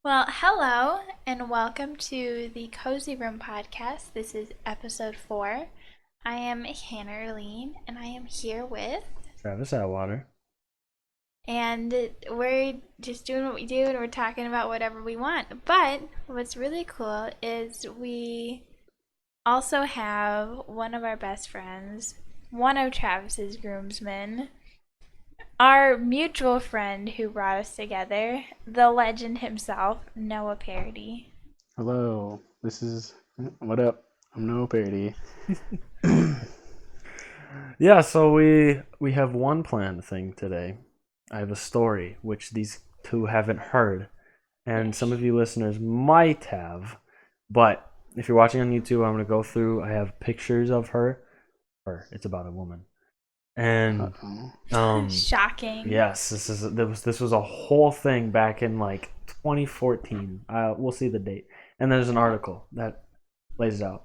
Well, hello and welcome to the Cozy Room podcast. This is episode 4. I am Hannah Erlene and I am here with. Travis Atwater. And we're just doing what we do and we're talking about whatever we want. But what's really cool is we also have one of our best friends, one of Travis's groomsmen, our mutual friend who brought us together, the legend himself, Noah Paradee. Hello, what up? I'm Noah Paradee. Yeah, so we have one planned thing today. I have a story which these two haven't heard, and some of you listeners might have, but if you're watching on YouTube, I'm gonna go through. I have pictures of her. It's about a woman, and Shocking. yes, this was a whole thing back in like 2014. We'll see the date, and there's an article that lays it out.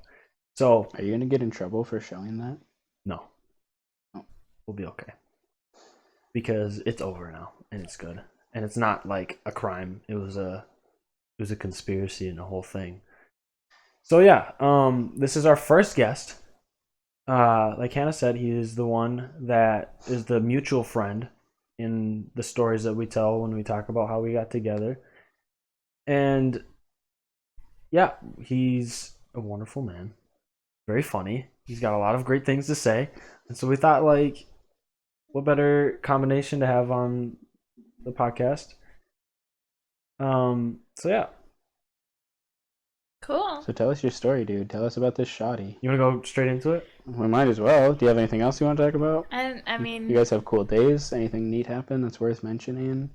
So, Are you gonna get in trouble for showing that? no. Oh. We'll be okay. Because it's over now and it's good. And it's not like a crime. It was a conspiracy and a whole thing. So yeah, this is our first guest. Like Hannah said, he is the one that is the mutual friend in the stories that we tell when we talk about how we got together. And yeah, he's a wonderful man. Very funny. He's got a lot of great things to say. And so we thought, like, what better combination to have on the podcast? So yeah. Cool. So tell us your story, dude. Tell us about this shoddy. You want to go straight into it? We might as well. Do you have anything else you want to talk about? I mean, You guys have cool days? Anything neat happen that's worth mentioning?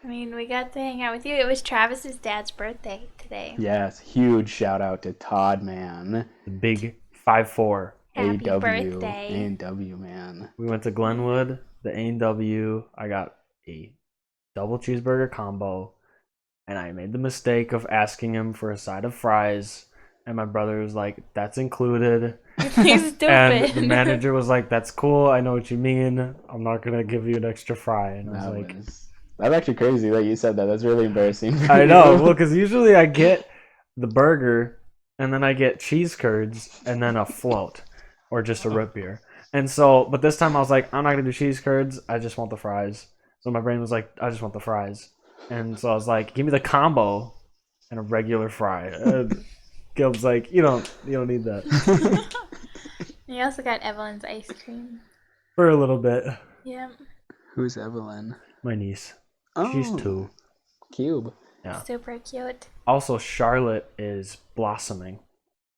we got to hang out with you. It was Travis's dad's birthday today. Yes, huge shout out to Todd, man. The big 5'4". Happy AW, birthday. A&W, man. We went to Glenwood, the A&W. I got a double cheeseburger combo, and I made the mistake of asking him for a side of fries, and my brother was like, "That's included." He's stupid. And the manager was like, "That's cool. I know what you mean. I'm not gonna give you an extra fry." And I was like, That's actually crazy that you said that. That's really embarrassing. I know. Well, because usually I get the burger, and then I get cheese curds, and then a float, or just a root beer. And so, but this time I was like, I'm not gonna do cheese curds. I just want the fries. So my brain was like, I just want the fries. And so I was like, give me the combo and a regular fry. And Gilb's like, you don't need that. You also got Evelyn's ice cream. For a little bit. Yeah. Who's Evelyn? My niece. Oh, She's 2. Cube. Yeah. Super cute. Also, Charlotte is blossoming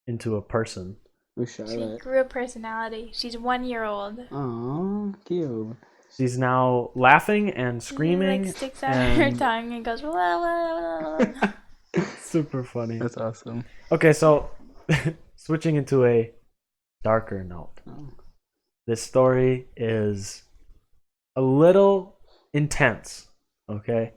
into a person. Who's She Charlotte? grew a personality. She's 1 year old. Oh, Cube. She's now laughing and screaming. She like sticks out her tongue and goes, "Wah, wah, wah." Super funny. That's awesome. Okay, so switching into a darker note. Oh. This story is a little intense, okay?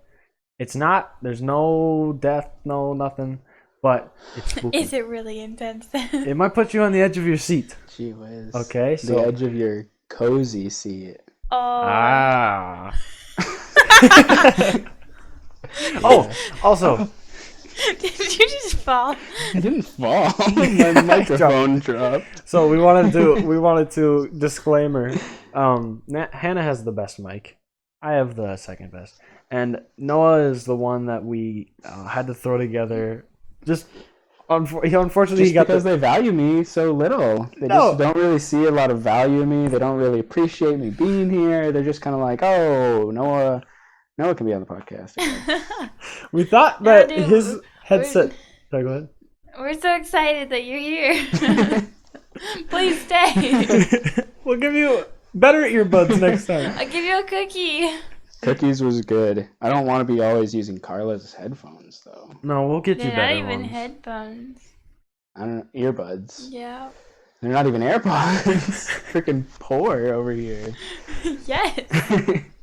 It's not, there's no death, no nothing, but it's spooky. Is it really intense? It might put you on the edge of your seat. Gee whiz. Okay, The so edge of your cozy seat. Oh. ah. Oh, also, Did you just fall? I didn't fall. My microphone dropped. so we wanted to disclaimer. Hannah has the best mic. I have the second best, and Noah is the one that we had to throw together. Just unfortunately, Just because they value me so little. They just don't really see a lot of value in me. They don't really appreciate me being here. They're just kind of like, oh, Noah can be on the podcast. We thought that his headset. Sorry, go ahead. We're so excited that you're here. Please stay. We'll give you better earbuds next time. I'll give you a cookie. Cookies was good. I don't want to be always using Carla's headphones, though. No, we'll get you They're better not even ones. headphones. I don't know. Earbuds. Yeah. They're not even AirPods. Freaking poor over here. Yes.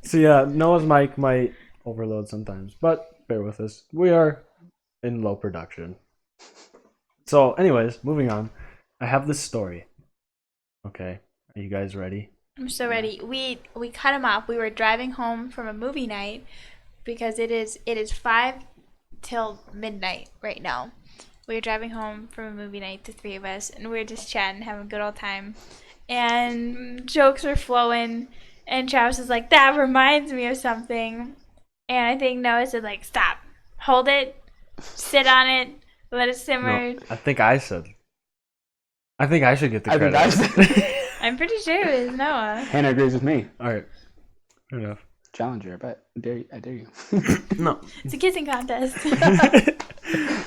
So yeah, Noah's mic might overload sometimes, but bear with us. We are in low production. So, anyways, moving on. I have this story. Okay, are you guys ready? I'm so ready. We cut him off. We were driving home from a movie night because it is 5 till midnight right now. We were driving home from a movie night, the three of us, and we were just chatting, having a good old time. And jokes were flowing, and Travis was like, "That reminds me of something." And I think Noah said, like, "Stop, hold it, sit on it, let it simmer." No, I think I said. I think I should get the credit. I think I said. I'm pretty sure it was Noah. Hannah agrees with me. All right, fair enough. Challenger, but I dare you. No. It's a kissing contest.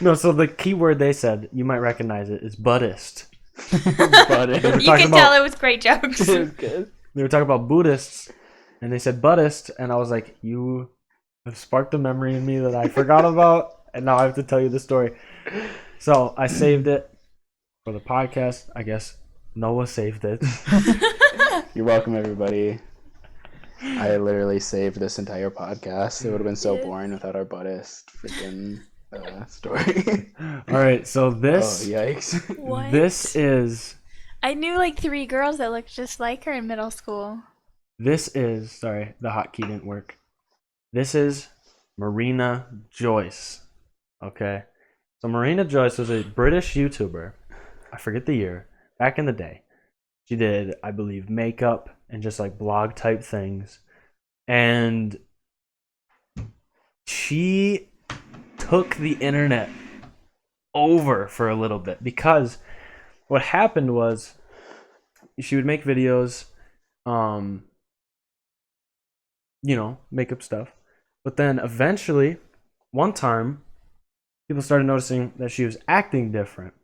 No, so the key word they said, you might recognize it, is Buddhist. Buddhist. You can tell it was great jokes. It was good. They were talking about Buddhists, and they said Buddhist, and I was like, you have sparked a memory in me that I forgot about, and now I have to tell you the story. So I saved it for the podcast. I guess Noah saved it. You're welcome, everybody. I literally saved this entire podcast. It would have been so boring without our Buddhist freaking story. All right, so this. Oh, yikes. What? This is. I knew like 3 girls that looked just like her in middle school. This is. Sorry, the hotkey didn't work. This is Marina Joyce. Okay. So Marina Joyce was a British YouTuber. I forget the year. Back in the day. She did, I believe, makeup and just like blog type things. And she took the internet over for a little bit because what happened was she would make videos, makeup stuff. But then eventually, one time, people started noticing that she was acting different.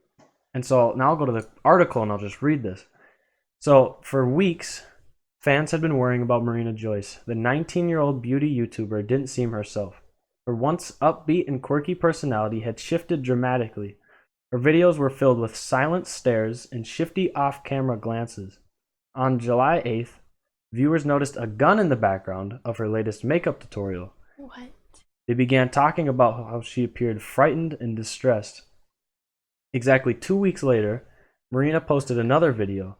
And so now I'll go to the article and I'll just read this. So for weeks, fans had been worrying about Marina Joyce. The 19-year-old beauty YouTuber didn't seem herself. Her once upbeat and quirky personality had shifted dramatically. Her videos were filled with silent stares and shifty off-camera glances. On July 8th, viewers noticed a gun in the background of her latest makeup tutorial. What? They began talking about how she appeared frightened and distressed. Exactly 2 weeks later, Marina posted another video.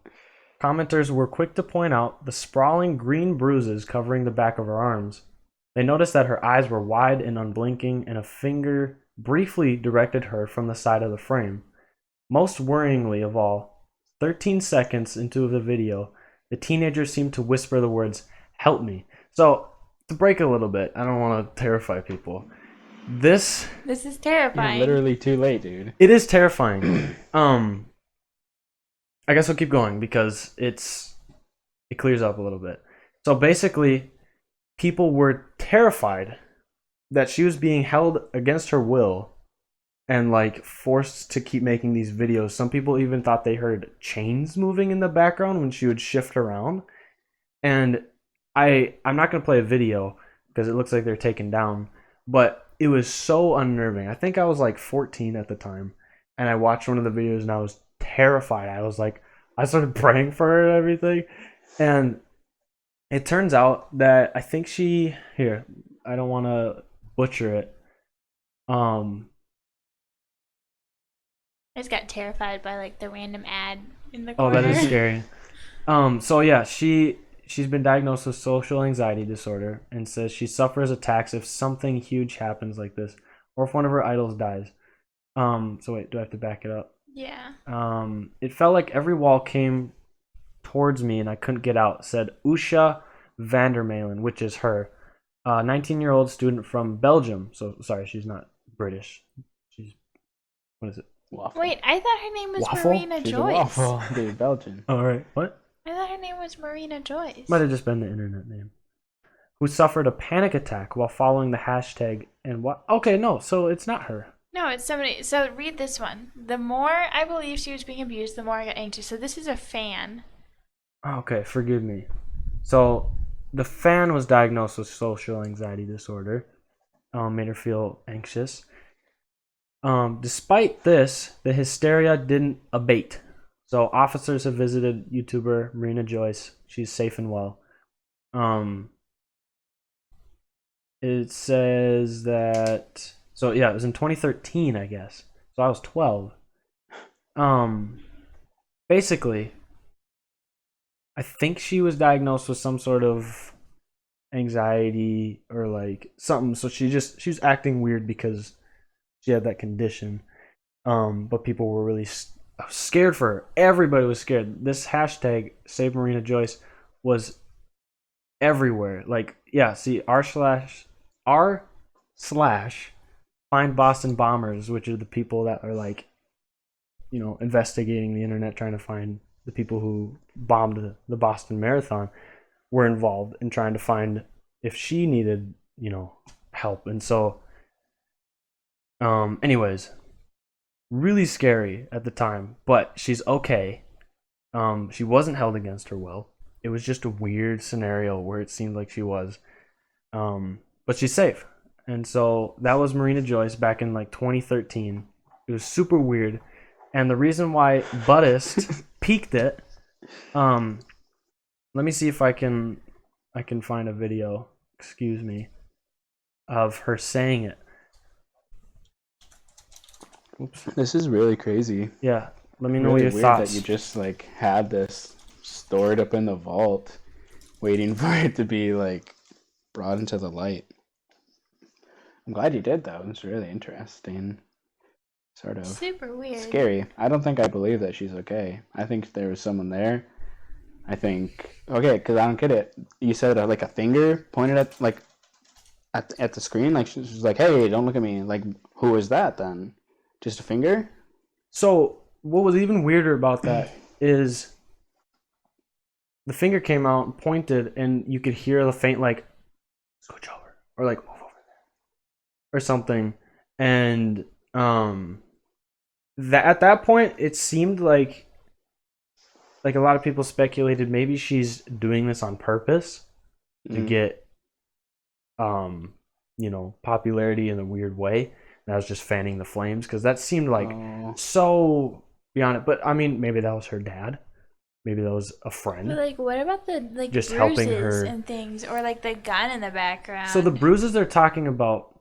Commenters were quick to point out the sprawling green bruises covering the back of her arms. They noticed that her eyes were wide and unblinking, and a finger briefly directed her from the side of the frame. Most worryingly of all, 13 seconds into the video, the teenager seemed to whisper the words, "Help me." So, to break a little bit, I don't want to terrify people. This is terrifying. You're literally too late, dude. It is terrifying. I guess I'll keep going because it clears up a little bit. So basically, people were terrified that she was being held against her will and like forced to keep making these videos. Some people even thought they heard chains moving in the background when she would shift around. And I'm not going to play a video because it looks like they're taken down, but it was so unnerving. I think I was like 14 at the time, and I watched one of the videos and I was terrified. I started praying for her and everything. And it turns out that I think I don't want to butcher it. I just got terrified by like the random ad in the corner. Oh, that is scary. So yeah, she's been diagnosed with social anxiety disorder and says she suffers attacks if something huge happens like this or if one of her idols dies. So wait, do I have to back it up? Yeah. It felt like every wall came towards me and I couldn't get out, said Usha Vandermalen, which is her, 19-year-old student from Belgium. So, sorry, she's not British. She's, what is it? Waffle. Wait, I thought her name was Waffle? Marina She's Joyce. a waffle, dude. Belgian. All right. What? I thought her name was Marina Joyce. Might have just been the internet name. Who suffered a panic attack while following the hashtag and what? Okay, no, so it's not her. No, it's somebody. So read this one. The more I believe she was being abused, the more I got anxious. So this is a fan. Okay, forgive me. So the fan was diagnosed with social anxiety disorder. Made her feel anxious. Despite this, the hysteria didn't abate. So officers have visited YouTuber Marina Joyce. She's safe and well. It says that. So yeah, it was in 2013, I guess. So I was 12. Basically, I think she was diagnosed with some sort of anxiety or like something. So she was acting weird because she had that condition. But people were really scared for her. Everybody was scared. This hashtag Save Marina Joyce was everywhere. Like, yeah, see r/r/find Boston bombers, which are the people that are like, investigating the internet, trying to find the people who bombed the Boston Marathon, were involved in trying to find if she needed, help. And so, anyways, really scary at the time, but she's okay. She wasn't held against her will. It was just a weird scenario where it seemed like she was. But she's safe. And so that was Marina Joyce back in like 2013. It was super weird. And the reason why Buddhist peaked it, let me see if I can find a video, excuse me, of her saying it. Oops. This is really crazy. Yeah. Let me know really your weird thoughts. That you just like had this stored up in the vault, waiting for it to be like brought into the light. I'm glad you did though. It's really interesting. Sort of super weird. Scary. I don't think I believe that she's okay. I think there was someone there. I think because I don't get it. You said like a finger pointed at like at the screen, like she was like, "Hey, don't look at me." Like, who was that then? Just a finger? So what was even weirder about that is the finger came out and pointed, and you could hear the faint like scooch over or like move over there or something. And that at that point it seemed like a lot of people speculated maybe she's doing this on purpose to get popularity in a weird way. And I was just fanning the flames because that seemed like so beyond it. But I mean, maybe that was her dad. Maybe that was a friend. But like, what about the just bruises helping her and things, or like the gun in the background? So the bruises they're talking about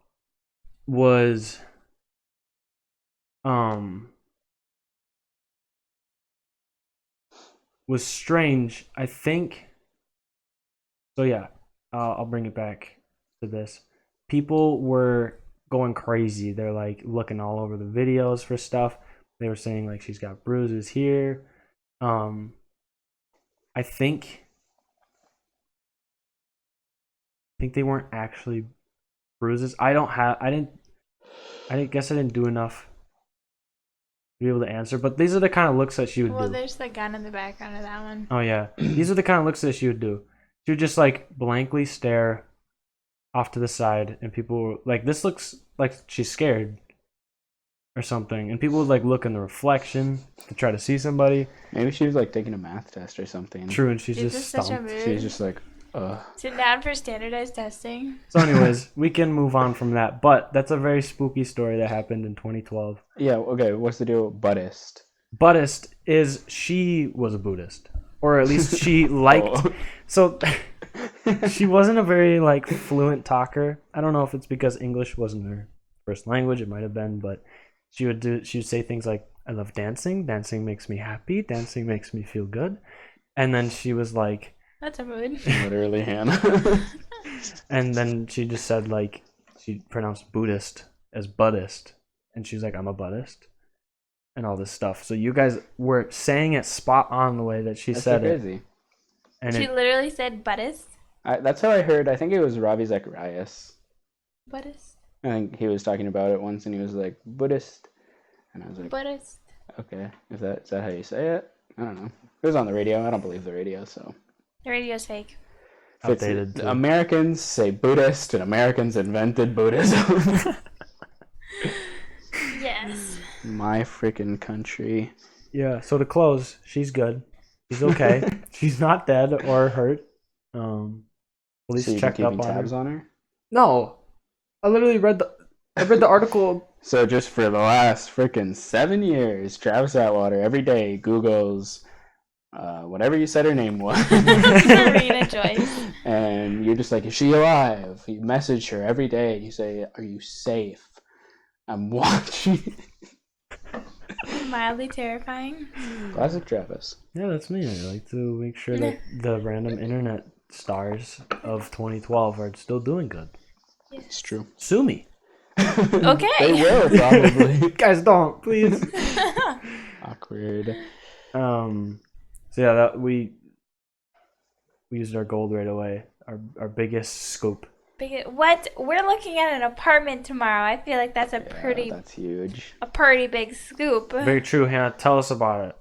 was strange. I think. So yeah, I'll bring it back to this. People were going crazy. They're like looking all over the videos for stuff. They were saying like she's got bruises here. I think they weren't actually bruises. I guess I didn't do enough to be able to answer. But these are the kind of looks that she would do. Well, there's the gun in the background of that one. Oh yeah, these are the kind of looks that she would do. She would just like blankly stare off to the side, and people were like, "This looks like she's scared." Or something, and people would like look in the reflection to try to see somebody. Maybe she was like taking a math test or something. True, and she's just such a stumped. mood. She's just like, Sit down for standardized testing. So, anyways, we can move on from that. But that's a very spooky story that happened in 2012. Yeah. Okay. What's the deal with Buddhist? Buddhist is she was a Buddhist, or at least she liked. So she wasn't a very like fluent talker. I don't know if it's because English wasn't her first language. It might have been, but she would say things like, "I love dancing. Dancing makes me happy. Dancing makes me feel good." And then she was like, "That's a mood." Literally, Hannah. And then she just said like she pronounced Buddhist as Buddhist, and she's like, "I'm a Buddhist," and all this stuff. So you guys were saying it spot on the way that she said so crazy. It. And she literally said Buddhist. That's how I heard. I think it was Ravi Zacharias. Buddhist. I think he was talking about it once, and he was like Buddhist, and I was like Buddhist. Okay, is that how you say it? I don't know. It was on the radio. I don't believe the radio, so the radio's fake. Outdated. Americans say Buddhist, and Americans invented Buddhism. Yes. My freaking country. Yeah. So to close, she's good. She's okay. She's not dead or hurt. Police so checked up on tabs her. on her. No, I literally read the article. So just for the last freaking 7 years, Travis Atwater every day Googles whatever you said her name was. Marina Joyce. And you're just like, is she alive? You message her every day. You say, are you safe? I'm watching. Mildly terrifying. Classic Travis. Yeah, that's me. I like to make sure that the random internet stars of 2012 are still doing good. It's true. Sue me. Okay. They will probably. Guys, don't please. Awkward. So yeah, that we used our gold right away. Our biggest scoop. What? We're looking at an apartment tomorrow. I feel like that's That's huge. a pretty big scoop. Very true, Hannah. Tell us about it.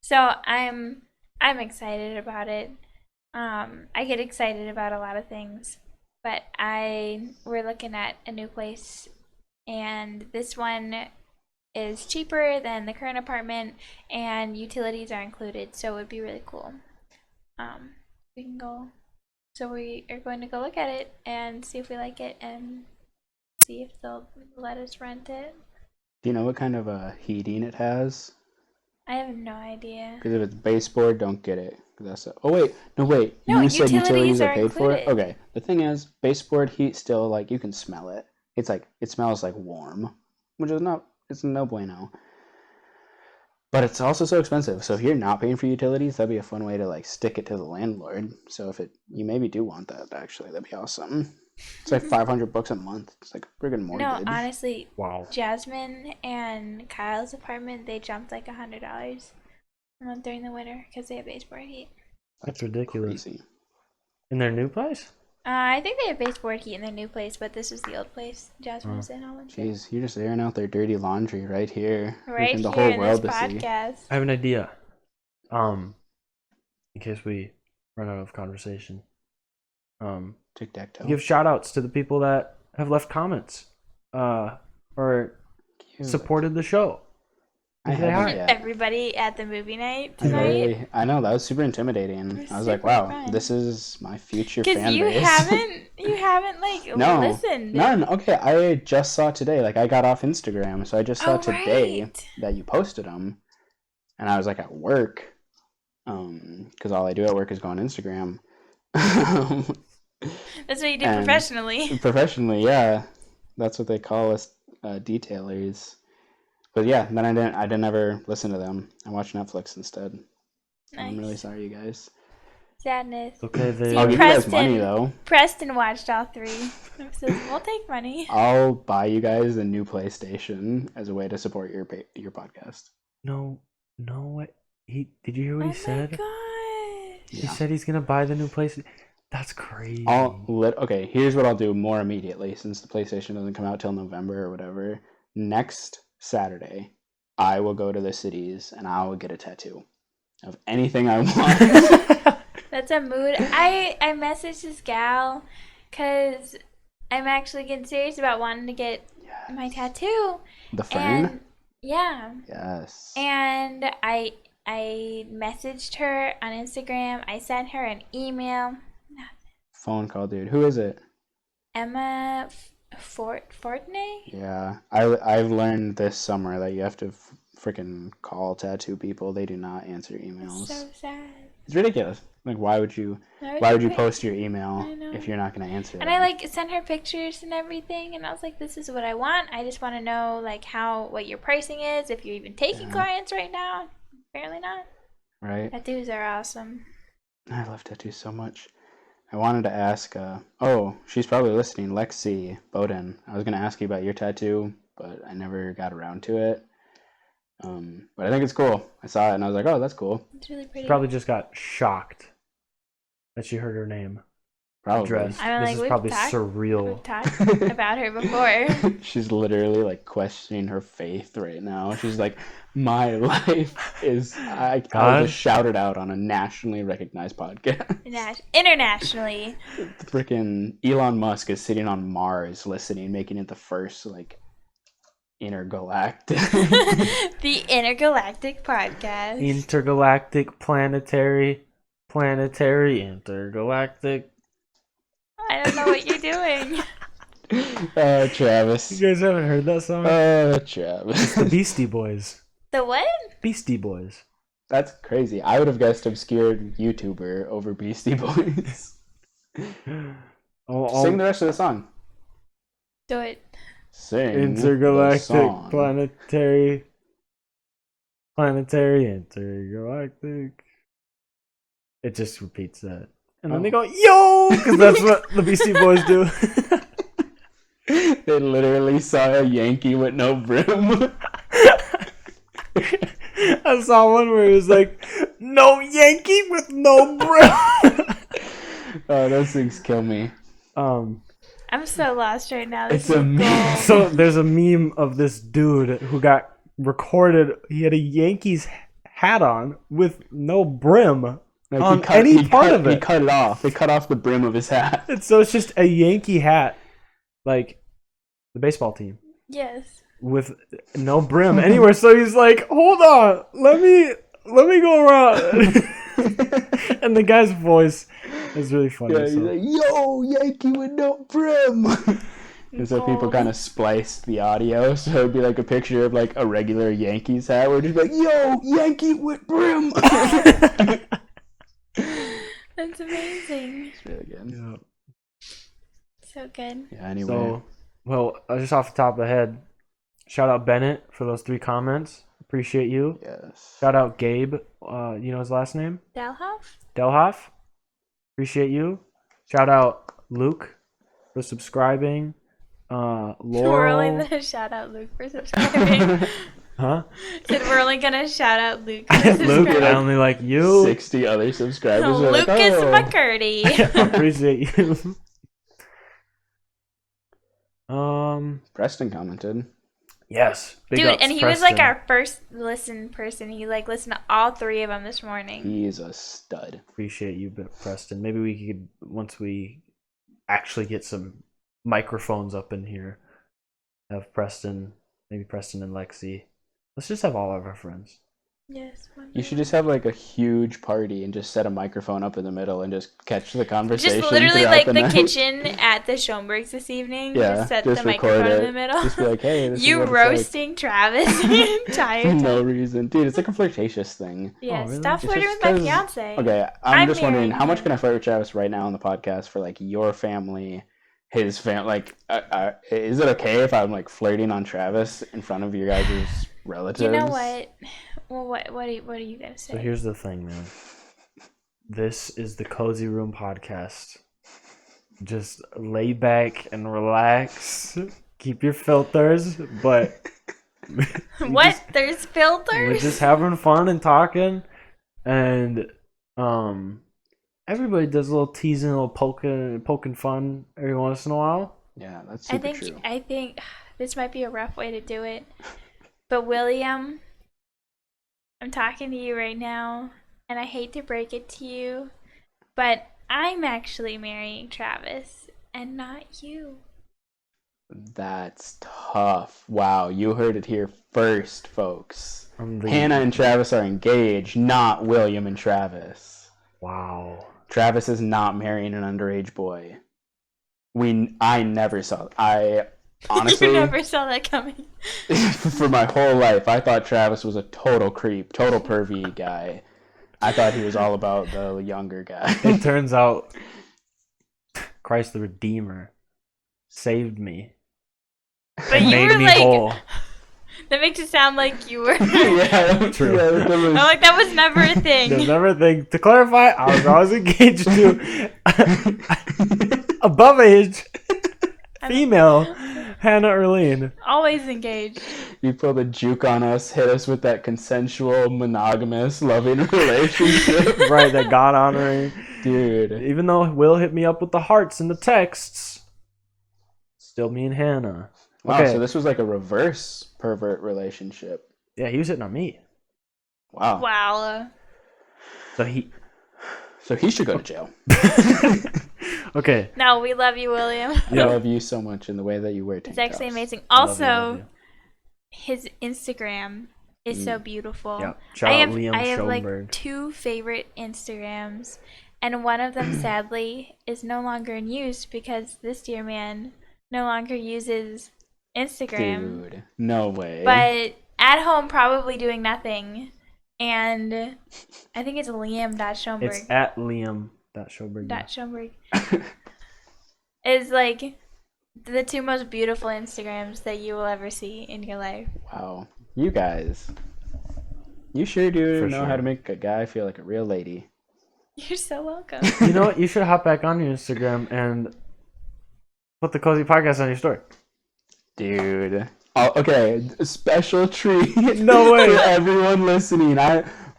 So I'm excited about it. I get excited about a lot of things, but we're looking at a new place, and this one is cheaper than the current apartment, and utilities are included, so it would be really cool. We can go. So we are going to go look at it and see if we like it and see if they'll let us rent it. Do you know what kind of heating it has? I have no idea. Because if it's baseboard, don't get it. 'Cause that's oh wait, no wait. No, You said utilities utilities are are paid for it. included. Okay. The thing is, baseboard heat still like you can smell it. It's like it smells like warm, which is not. It's no bueno. But it's also so expensive. So if you're not paying for utilities, that'd be a fun way to like stick it to the landlord. So if you maybe do want that, actually, that'd be awesome. It's like $500 a month. It's like a friggin' mortgage. No, honestly, Wow. Jasmine and Kyle's apartment, they jumped like $100 a month during the winter because they have baseboard heat. That's ridiculous. Crazy. In their new place? I think they have baseboard heat in their new place, but this was the old place Jasmine was in all winter. Jeez, you're just airing out their dirty laundry right here. Right Freaking the here whole in world this to see. podcast. I have an idea. In case we run out of conversation. Tic-tac-toe. Give shout outs to the people that have left comments. Or Cute. supported the show. I Say haven't hi. yet. Everybody at the movie night I tonight. know that was super intimidating. It was I was like, super wow, fun. this is my future Because fan you base. haven't like No, listened. None. Okay, I just saw today. Like I got off Instagram, so I just saw today right. that you posted them, and I was like at work, because all I do at work is go on Instagram. That's what you do And- professionally. Professionally, yeah, that's what they call us, detailers. But yeah, then I didn't ever listen to them. I watched Netflix instead. I'm really Nice. sorry, you guys. Sadness. Okay, they See, I'll give you guys Preston- money though. Preston watched all 3 episodes. We'll take money. I'll buy you guys a new PlayStation as a way to support your podcast. No way. Did you hear what Oh he said? my god. He said he's gonna buy the new place. That's crazy. Okay, here's what I'll do more immediately since the PlayStation doesn't come out till November or whatever. Next Saturday, I will go to the cities and I will get a tattoo of anything I want. That's a mood. I messaged this gal because I'm actually getting serious about wanting to get my tattoo. The fern? And yeah. Yes. And I messaged her on Instagram. I sent her an email. Phone call, dude. Who is it? Emma Fortney? Yeah, I've learned this summer that you have to freaking call tattoo people. They do not answer emails. So sad. It's ridiculous. Like, why would you post your email if you're not gonna answer? And I like sent her pictures and everything, and I was like, "This is what I want. I just want to know like what your pricing is. If you're even taking clients right now." Apparently not. Right. Tattoos are awesome. I love tattoos so much. I wanted to ask. She's probably listening. Lexi Bowden. I was gonna ask you about your tattoo, but I never got around to it. But I think it's cool. I saw it and I was like, oh, that's cool. It's really pretty. She probably just got shocked that she heard her name Probably. addressed. I mean, This like, is we've probably talked- surreal. We've talked about her before. She's literally like questioning her faith right now. She's like, my life is. I was just shouted out on a nationally recognized podcast. Internationally. Freaking Elon Musk is sitting on Mars listening, making it the first like intergalactic. The Intergalactic Podcast. Intergalactic, planetary, intergalactic. I don't know what you're doing. Travis. You guys haven't heard that song? Travis. The Beastie Boys. The what? Beastie Boys. That's crazy. I would have guessed obscure YouTuber over Beastie Boys. Sing the rest of the song. Do it. Sing Intergalactic, the song. planetary, intergalactic. It just repeats that. And then they go, yo! Because that's what the Beastie Boys do. They literally saw a Yankee with no brim. I saw one where it was like, no Yankee with no brim. Oh, those things kill me. I'm so lost right now. It's This a is meme. gold. So there's a meme of this dude who got recorded. He had a Yankees hat on with no brim Like on any part of He it. cut it off. They cut off the brim of his hat. And so it's just a Yankee hat, like the baseball team, Yes. with no brim anywhere. So he's like, hold on, let me go around. And the guy's voice is really funny. Yeah, he's So. like, yo, Yankee with no brim. And so people Gold. kind of spliced the audio, so it'd be like a picture of like a regular Yankees hat, where it'd just be like, yo, Yankee with brim. That's amazing. It's really good. Yeah. So good. Yeah, anyway. So, well, just off the top of the head, shout out Bennett for those 3 comments. Appreciate you. Yes. Shout out Gabe. You know his last name? Dalhoff? Delhoff. Appreciate you. Shout out Luke for subscribing. We're Laurel. only gonna shout out Luke for subscribing. Huh? Said we're only gonna shout out Luke for Luke, subscribing. I only like you. 60 other subscribers are like, Lucas oh. McCurdy. Appreciate you. Preston commented. Yes. Big Dude, ups, and he was like Preston. our first listen person. He like listened to all 3 of them this morning. He's a stud. Appreciate you, Preston. Maybe we could, once we actually get some microphones up in here, have Preston, maybe Preston and Lexi. Let's just have all of our friends. Yes. You should just have like a huge party and just set a microphone up in the middle and just catch the conversation. Just literally throughout like the night. kitchen at the Schoenbergs this evening. Yeah, just set just the record microphone in it. the middle. Just be like, hey, this You is what it's roasting Travis the entire like. time. No reason. Dude, it's like a flirtatious thing. Yeah, Oh, really? stop It's flirting just with my 'cause- fiance. Okay, I'm just wondering, marrying how much him. can I flirt with Travis right now on the podcast for like your family, his family? Like, is it okay if I'm like flirting on Travis in front of your guys' relatives? You know what? Well, what are you gonna say? So here's the thing, man. This is the Cozy Room Podcast. Just lay back and relax. Keep your filters, but What? There's we're filters? just having fun and talking, and everybody does a little teasing, a little poking fun every once in a while. Yeah, that's super true. I think this might be a rough way to do it, but William, I'm talking to you right now, and I hate to break it to you, but I'm actually marrying Travis and not you. That's tough. Wow, you heard it here first, folks. I'm the- Hannah and Travis are engaged, not William and Travis. Wow. Travis is not marrying an underage boy. I never saw. I honestly You never saw that coming. for my whole life, I thought Travis was a total creep, total pervy guy. I thought he was all about the younger guy. It turns out Christ the Redeemer saved me. But you Made were me like, whole. that makes it sound like you were. Yeah, True. yeah, that was- I'm like, that was never a thing. There's never a thing. To clarify, I was always engaged to above age female Hannah Erlene. Always engaged. You pulled a juke on us, hit us with that consensual, monogamous, loving relationship. Right, that God honoring. Dude. Even though Will hit me up with the hearts and the texts, still me and Hannah. Wow, Okay. so this was like a reverse pervert relationship. Yeah, he was hitting on me. Wow. Wow. So he. So he should go to jail. Okay. No, we love you, William. I Yeah. love you so much in the way that you wear tank It's actually tops. amazing. Love you, love Also, you. his Instagram is so beautiful. Yeah. Shout out Liam I have Schoenberg. like 2 favorite Instagrams, and one of them sadly is no longer in use because this dear man no longer uses Instagram. Dude, no way. But at home, probably doing nothing. And I think it's Liam.Schoenberg. It's at Liam.Schoenberg. Schoenberg. Is like the 2 most beautiful Instagrams that you will ever see in your life. Wow. You guys. You sure do For know sure. how to make a guy feel like a real lady. You're so welcome. You know what? You should hop back on your Instagram and put the Cozy Podcast on your story. Dude. Oh, okay, a special treat. No way. For everyone listening.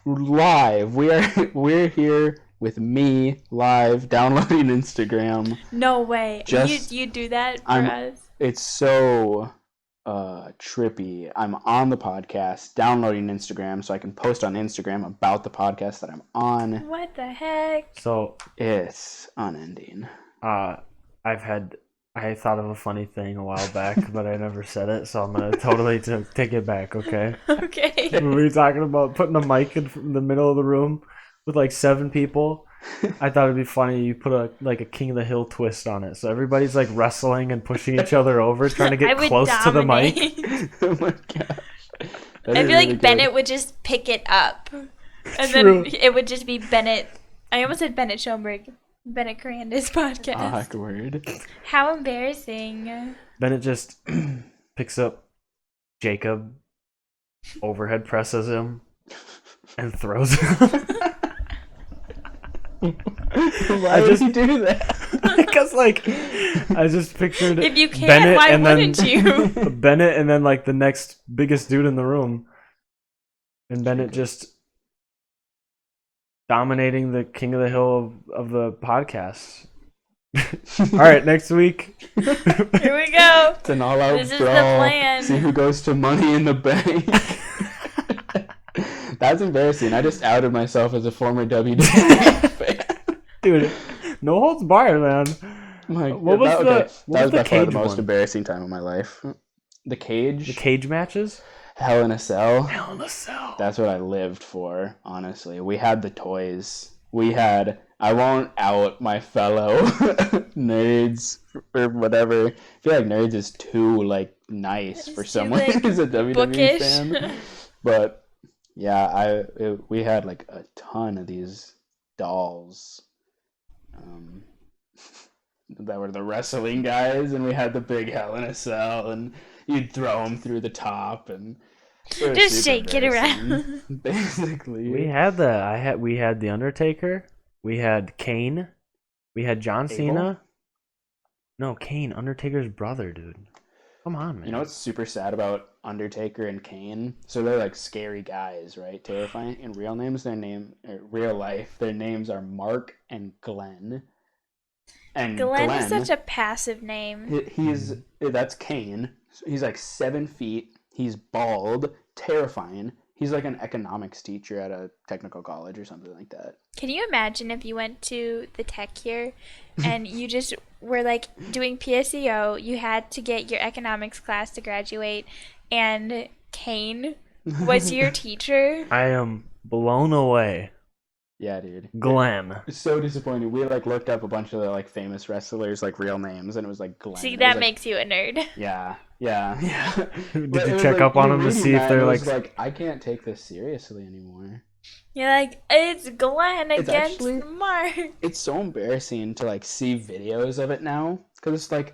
We're here with me live downloading Instagram. No way. Just- you do that for I'm- us? It's so trippy. I'm on the podcast, downloading Instagram so I can post on Instagram about the podcast that I'm on. What the heck? So, It's unending. I thought of a funny thing a while back, but I never said it, so I'm gonna totally take it back. Okay. Okay. We were talking about putting a mic in the middle of the room with like 7 people. I thought it'd be funny. You put a King of the Hill twist on it, so everybody's like wrestling and pushing each other over, trying to I get would close to the mic. dominate. Oh my gosh. I feel like Bennett would just pick it up. And True. then it would just be Bennett. I almost said Bennett Schoenberg. Bennett Coranda's podcast. Awkward. How embarrassing. Then it just picks up Jacob, overhead presses him, and throws him. Why would you do that? Because I just pictured If you can't, Bennett why and wouldn't then you? Bennett and then like the next biggest dude in the room, and Bennett just dominating the King of the Hill of the podcast. All right, next week. Here we go. It's an all-out This is the brawl. plan. See who goes to Money in the Bank. That's embarrassing. I just outed myself as a former WWE fan. Dude, no holds barred, man. What was that was by far cage the most one? embarrassing time of my life. The cage. The cage matches? Hell in a Cell. Hell in a Cell. That's what I lived for, honestly. We had the toys. I won't out my fellow nerds or whatever. I feel like nerds is too nice for It's someone too, who's a WWE bookish. fan. But yeah, we had a ton of these dolls that were the wrestling guys, and we had the big Hell in a Cell, and you'd throw them through the top, and it was Just super shake it embarrassing. around. Basically, We had the Undertaker. We had Kane. We had John Abel? Cena. No, Kane, Undertaker's brother, dude. Come on, man. You know what's super sad about Undertaker and Kane? So they're scary guys, right? Terrifying. In real life, their names are Mark and Glenn. And Glenn is such a passive name. that's Kane. He's 7 feet. He's bald, terrifying. He's an economics teacher at a technical college or something like that. Can you imagine if you went to the tech here and you just were doing PSEO, you had to get your economics class to graduate, and Kane was your teacher? I am blown away. Yeah, dude. Glenn. It's so disappointing. We looked up a bunch of the famous wrestlers real names, and it was Glenn. See, It that was, makes you a nerd. Yeah. Did But it you was check up on you them to reading see if that, they're and it was I can't take this seriously anymore. You're like, it's Glenn It's against actually- Mark. It's so embarrassing to see videos of it now, because it's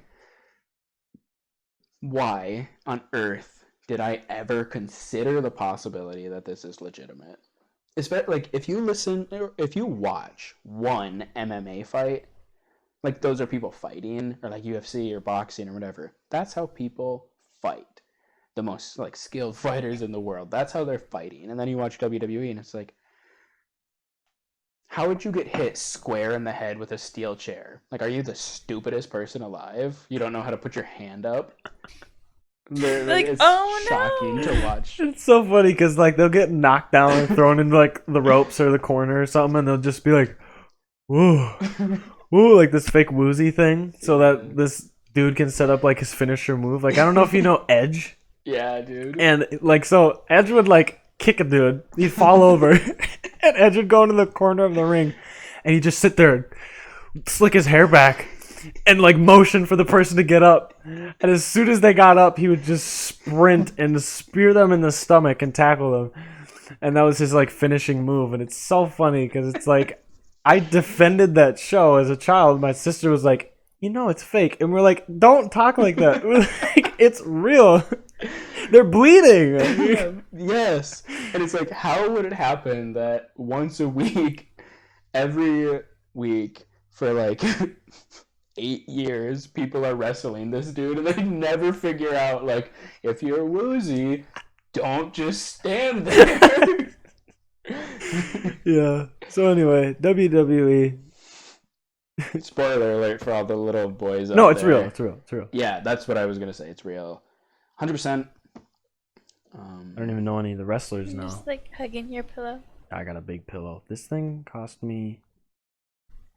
why on earth did I ever consider the possibility that this is legitimate? Especially if you watch one MMA fight, those are people fighting, or UFC or boxing or whatever. That's how people fight. The most skilled fighters in the world. That's how they're fighting. And then you watch WWE, and it's how would you get hit square in the head with a steel chair? Are you the stupidest person alive? You don't know how to put your hand up? It's oh shocking no. to watch. It's so funny because they'll get knocked down and thrown into the ropes or the corner or something, and they'll just be like, "Woo, woo," this fake woozy thing, so that this dude can set up his finisher move. I don't know if you know Edge, Yeah, dude. and so Edge would kick a dude, he'd fall over, and Edge would go into the corner of the ring, and he'd just sit there, and slick his hair back, and motion for the person to get up. And as soon as they got up, he would just sprint and spear them in the stomach and tackle them. And that was his finishing move. And it's so funny because it's I defended that show as a child. My sister was like, it's fake. And we're like, don't talk like that. We're like, it's real. They're bleeding. Yes. And it's how would it happen that once a week every week for like 8 years, people are wrestling this dude, and they never figure out like if you're woozy, don't just stand there. Yeah. So anyway, WWE. Spoiler alert for all the little boys out No, it's there. real. It's real. It's real. Yeah, that's what I was gonna say. It's real, 100%. I don't even know any of the wrestlers You're now. just like hugging your pillow. I got a big pillow. This thing cost me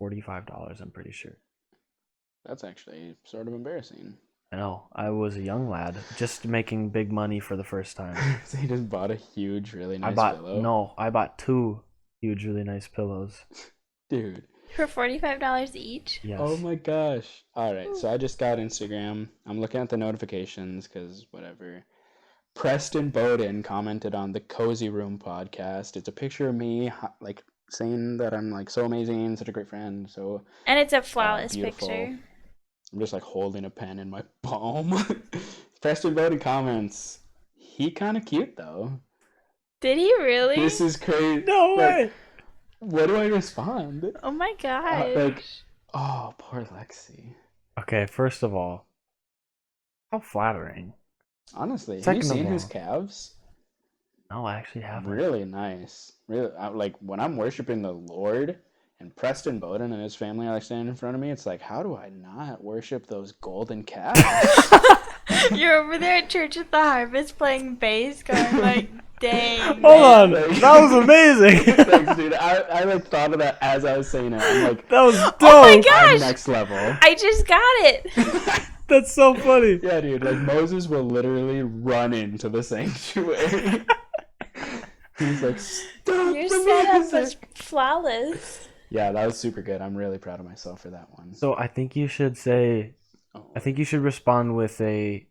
$45. I'm pretty sure. That's actually sort of embarrassing. I know. I was a young lad, just making big money for the first time. So he just bought a huge, really nice pillow. No, I bought 2 huge, really nice pillows. Dude. For $45 each? Yes. Oh my gosh. Alright, so I just got Instagram. I'm looking at the notifications because whatever. Preston Bowden commented on the Cozy Room podcast. It's a picture of me, like, saying that I'm, like, so amazing, such a great friend, so And it's a flawless beautiful. picture. I'm just, like, holding a pen in my palm. Preston Bowden comments, he kind of cute, though. Did he really? This is crazy. No way! Like, what do I respond? Oh my gosh. Like, oh, poor Lexi. Okay, first of all, how flattering. Honestly, have Second you of seen his all- calves? No, I actually haven't. Really nice. Really, like when I'm worshiping the Lord and Preston Bowden and his family are like standing in front of me, it's like, how do I not worship those golden calves? You're over there at Church at the Harvest playing bass, going like, dang. Hold on, man. that was amazing. Thanks, dude. I like thought of that as I was saying it. I'm like, That was dope. Oh my I'm gosh! next level. I just got it. That's so funny. Yeah, dude. Like Moses will literally run into the sanctuary. He's like, stop Your the setup music." was flawless. Yeah, that was super good. I'm really proud of myself for that one. So I think you should say, Oh. I think you should respond with a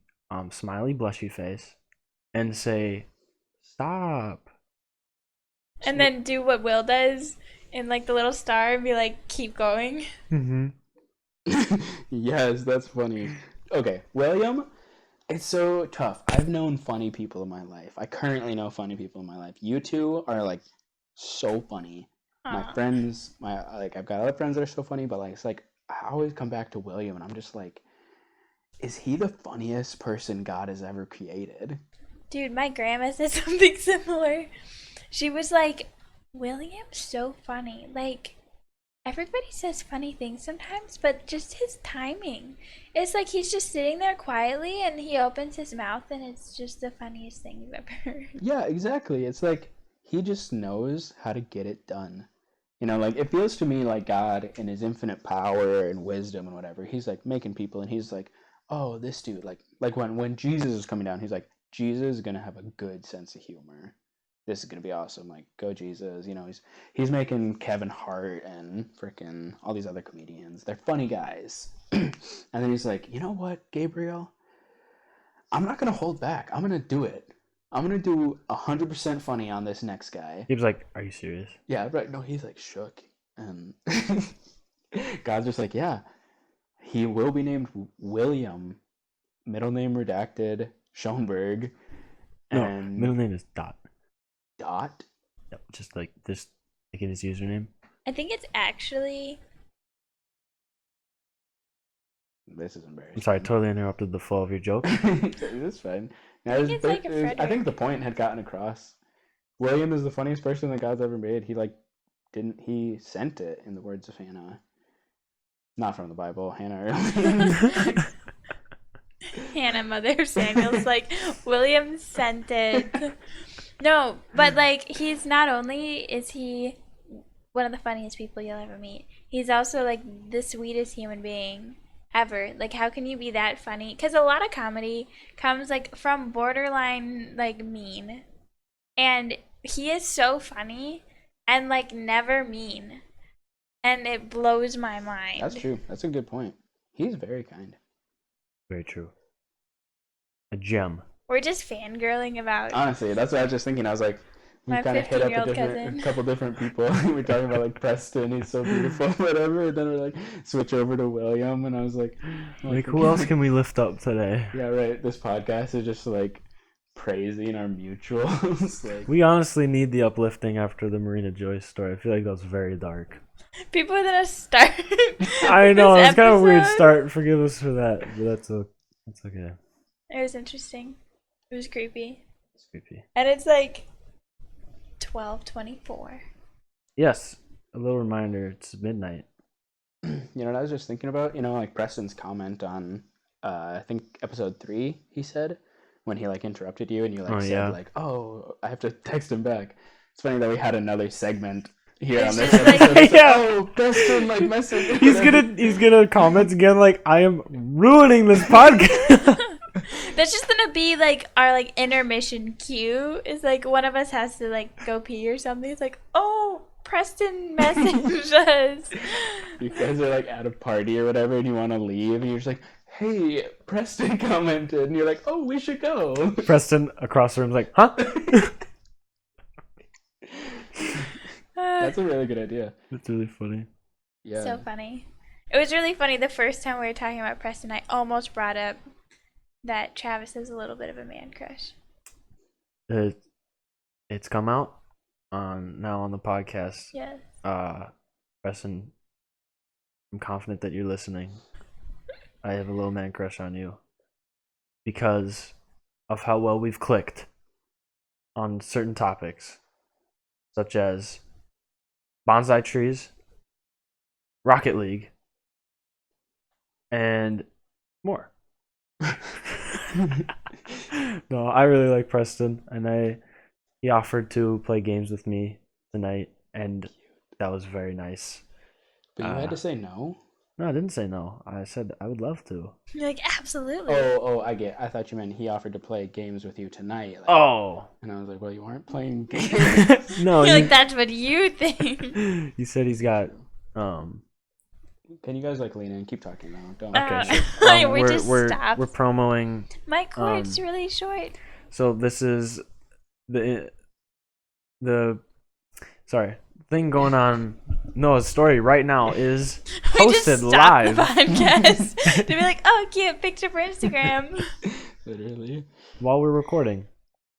smiley blushy face and say, stop. And then do what Will does in like the little star and be like, keep going. Mm-hmm. Yes, that's funny. Okay, William, it's so tough. I've known funny people in my life. I currently know funny people in my life. You two are like so funny. My Aw. friends, I've got other friends that are so funny, but like it's like I always come back to William and I'm just like, is he the funniest person God has ever created? Dude, my grandma said something similar. She was like, William's so funny. Like, everybody says funny things sometimes, but just his timing. It's like he's just sitting there quietly and he opens his mouth and it's just the funniest thing you've ever heard. Yeah, exactly. It's like he just knows how to get it done. You know, like it feels to me like God in his infinite power and wisdom and whatever, he's like making people and he's like, oh, this dude, like when Jesus is coming down, he's like, Jesus is gonna have a good sense of humor. This is gonna be awesome. Like, go Jesus. You know, he's making Kevin Hart and freaking all these other comedians. They're funny guys. And then he's like, you know what, Gabriel? I'm not gonna hold back. I'm gonna do it. I'm gonna do 100% funny on this next guy. He was like, are you serious? Yeah, right. No, he's like shook, and God's just like, yeah, he will be named William, middle name redacted, Schoenberg, No, and middle name is Dot. Dot. Yep, just like this, like in his username. I think it's actually. This is embarrassing. I'm sorry, I totally interrupted the flow of your joke. It's fine. I think it's like a I think Frederick. the point had gotten across. William is the funniest person that God's ever made. He sent it in the words of Hannah. Not from the Bible, Hannah early. Hannah, mother of Samuel's like, William sent it. No, but like, he's not only is he one of the funniest people you'll ever meet, he's also like the sweetest human being ever. Like, how can you be that funny? Because a lot of comedy comes like from borderline like mean, and he is so funny and like never mean, and it blows my mind. That's true. That's a good point. He's very kind. Very true. A gem. We're just fangirling about Honestly, that's what I was just thinking. I was like, we My kind of hit up 15-year-old cousin. a couple different people. We're talking about like Preston, he's so beautiful, whatever. And then we're like, switch over to William, and I was like, Like, who else can we lift up today? Yeah, right. This podcast is just like praising our mutuals. Like, We honestly need the uplifting after the Marina Joyce story. I feel like that was very dark. People are gonna start. I know this it's kind of a weird episode. start. Forgive us for that, but that's okay. It was interesting. It was creepy, It's creepy. and it's like 12:24. Yes, a little reminder. It's midnight. you know what I was just thinking about? You know, like Preston's comment on, I think episode 3. He said when he like interrupted you and you like Oh, said yeah. like, "Oh, I have to text him back." It's funny that we had another segment here It's on this just like- episode. It's Yeah. oh, Preston like message. He's gonna comment again like I am ruining this podcast. That's just gonna be like our like intermission cue. Is like one of us has to like go pee or something. It's like, oh, Preston messaged us. You guys are like at a party or whatever, and you want to leave, and you're just like, "Hey, Preston commented," and you're like, "Oh, we should go." Preston across the room's like, huh? That's a really good idea. That's really funny. Yeah. So funny. It was really funny the first time we were talking about Preston. I almost brought up that Travis is a little bit of a man crush. It's come out now on the podcast. Yes. Preston, I'm confident that you're listening. I have a little man crush on you because of how well we've clicked on certain topics, such as bonsai trees, Rocket League, and more. No, I really like Preston, and he offered to play games with me tonight, and that was very nice. But you had to say no. No, I didn't say no. I said I would love to. You're like, absolutely. Oh, I thought you meant he offered to play games with you tonight. Like, Oh. and I was like, well, you aren't playing games. No, You're like, that's what you think. he said he's got Can you guys like lean in? Keep talking now. Don't. Okay, Wait, sure. we just we're stopped. promoting. My cord's really short. So this is the thing going on. Noah's story right now is We just posted stopped live the podcast to be like, oh, cute picture for Instagram. Literally. while we're recording.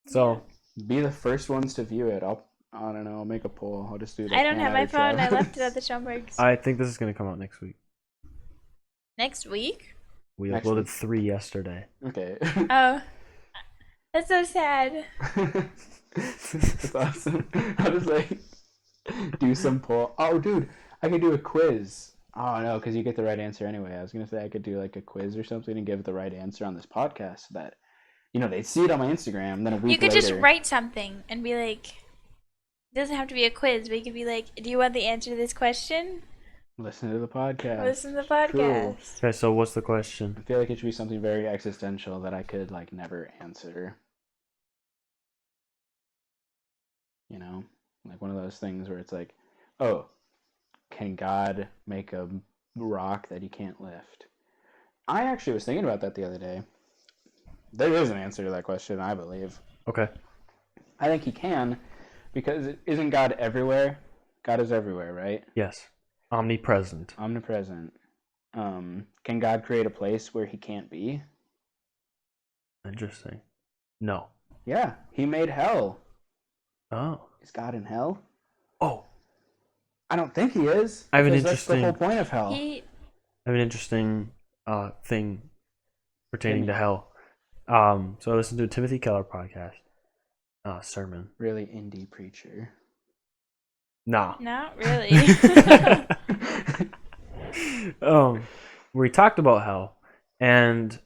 So Be the first ones to view it. I don't know. I'll make a poll. I'll just do that. I don't have my phone. I left it at the Schomburgs. I think this is gonna come out next week. Next week? We Next uploaded week. 3 yesterday. Okay. Oh. That's so sad. That's awesome. I'll just like do some poll. Oh, dude, I could do a quiz. Oh no, because you get the right answer anyway. I was gonna say I could do like a quiz or something and give the right answer on this podcast so that they'd see it on my Instagram. Then a week You could later, just write something and be like, it doesn't have to be a quiz, but you could be like, do you want the answer to this question? listen to the podcast. Listen to the podcast. Okay, so what's the question? I feel like it should be something very existential that I could like never answer. You know, like one of those things where it's like, oh, can God make a rock that he can't lift? I actually was thinking about that the other day. There is an answer to that question, I believe. Okay. I think he can, because isn't God everywhere? God is everywhere, right? Yes. Omnipresent. Omnipresent. Can God create a place where he can't be? Interesting. No. Yeah, he made hell. Oh. Is God in hell? Oh. I don't think he is. I have an because that's the interesting- whole point of hell. He, I have an interesting thing pertaining Give me. to hell. So I listened to a Timothy Keller podcast sermon. Really indie preacher. Nah. not really. Where he talked about hell, and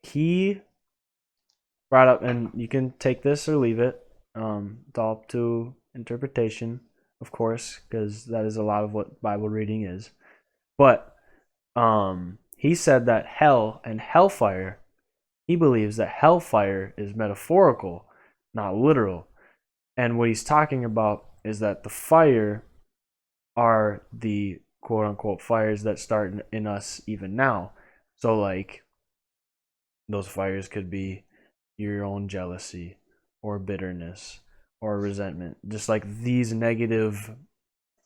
he brought up, and you can take this or leave it. It's all up to interpretation, of course, because that is a lot of what Bible reading is. But he said that hell and hellfire, he believes that hellfire is metaphorical, not literal. And what he's talking about is that the fire are the quote unquote fires that start in us even now. So like those fires could be your own jealousy or bitterness or resentment, just like these negative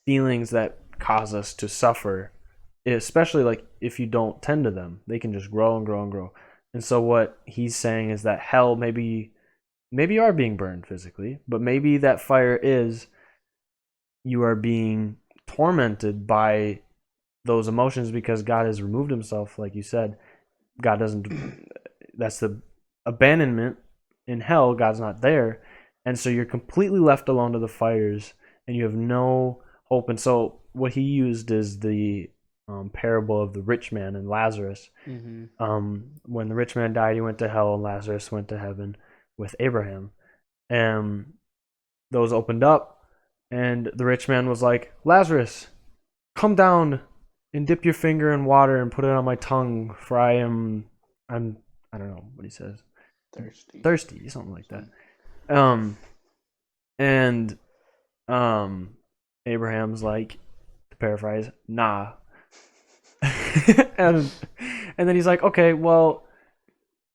feelings that cause us to suffer, especially like if you don't tend to them, they can just grow and grow and grow. And so what he's saying is that hell maybe maybe you are being burned physically, but maybe that fire is you are being tormented by those emotions because God has removed himself, like you said. God doesn't, that's the abandonment in hell. God's not there. And so you're completely left alone to the fires and you have no hope. And so what he used is the parable of the rich man and Lazarus. When the rich man died, he went to hell, and Lazarus went to heaven with Abraham. And those opened up, and the rich man was like, Lazarus, come down and dip your finger in water and put it on my tongue, for I'm I don't know what he says. Thirsty, something like that. And Abraham's like, to paraphrase, nah. and then he's like, okay, well,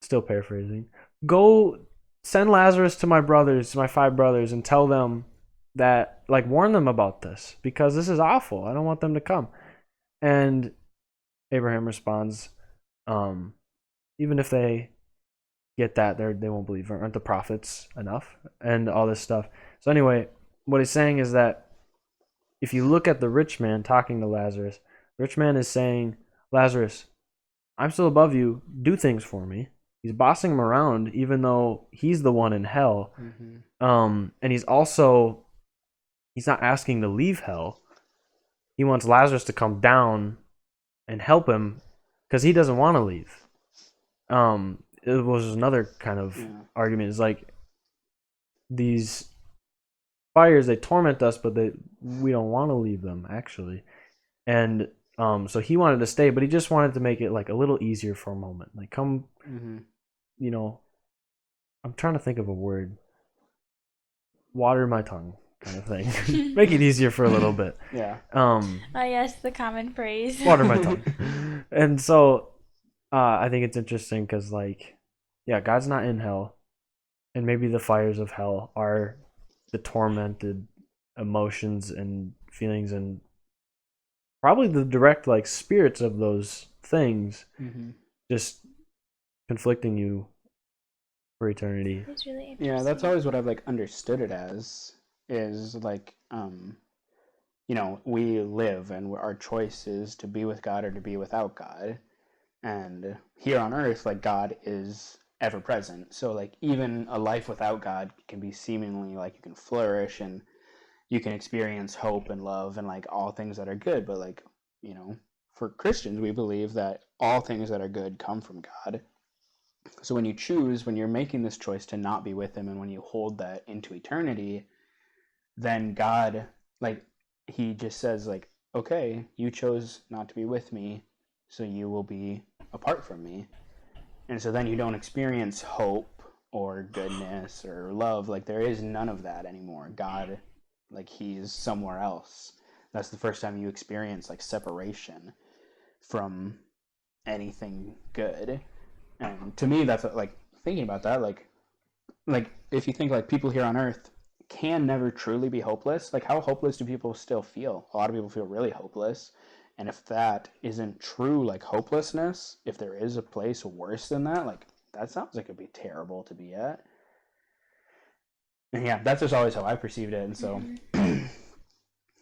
still paraphrasing, go send Lazarus to my brothers, my 5 brothers, and tell them that, like, warn them about this because this is awful. I don't want them to come. And Abraham responds, even if they get that, they won't believe. Aren't the prophets enough? And all this stuff. So anyway, what he's saying is that if you look at the rich man talking to Lazarus, the rich man is saying, Lazarus, I'm still above you. Do things for me. He's bossing him around, even though he's the one in hell. And he's not asking to leave hell. He wants Lazarus to come down and help him because he doesn't want to leave. It was another kind of argument. It's like these fires, they torment us, but we don't want to leave them, actually. And so he wanted to stay, but he just wanted to make it like a little easier for a moment. Like, come, you know, I'm trying to think of a word. Water my tongue, kind of thing. Make it easier for a little bit. Yeah. Oh yes, the common phrase. Water my tongue. And so I think it's interesting because, like, yeah, God's not in hell, and maybe the fires of hell are the tormented emotions and feelings and probably the direct, like, spirits of those things just conflicting you for eternity. It's really interesting. Yeah, that's always what I've, like, understood it as, is like, you know, we live and our choice is to be with God or to be without God. And here on earth, like, God is ever present. So, like, even a life without God can be seemingly like you can flourish and you can experience hope and love and, like, all things that are good. But, like, you know, for Christians, we believe that all things that are good come from God. So when you're making this choice to not be with him, and when you hold that into eternity, then God, like, he just says, like, okay, you chose not to be with me, so you will be apart from me. And so then you don't experience hope or goodness or love. Like, there is none of that anymore. God, like, he's somewhere else. That's the first time you experience, like, separation from anything good. And to me, that's, like, thinking about that, like if you think, like, people here on earth can never truly be hopeless, like, how hopeless do people still feel? A lot of people feel really hopeless. And if that isn't true, like, hopelessness, if there is a place worse than that, like, that sounds like it'd be terrible to be at. And yeah, that's just always how I perceived it. And so,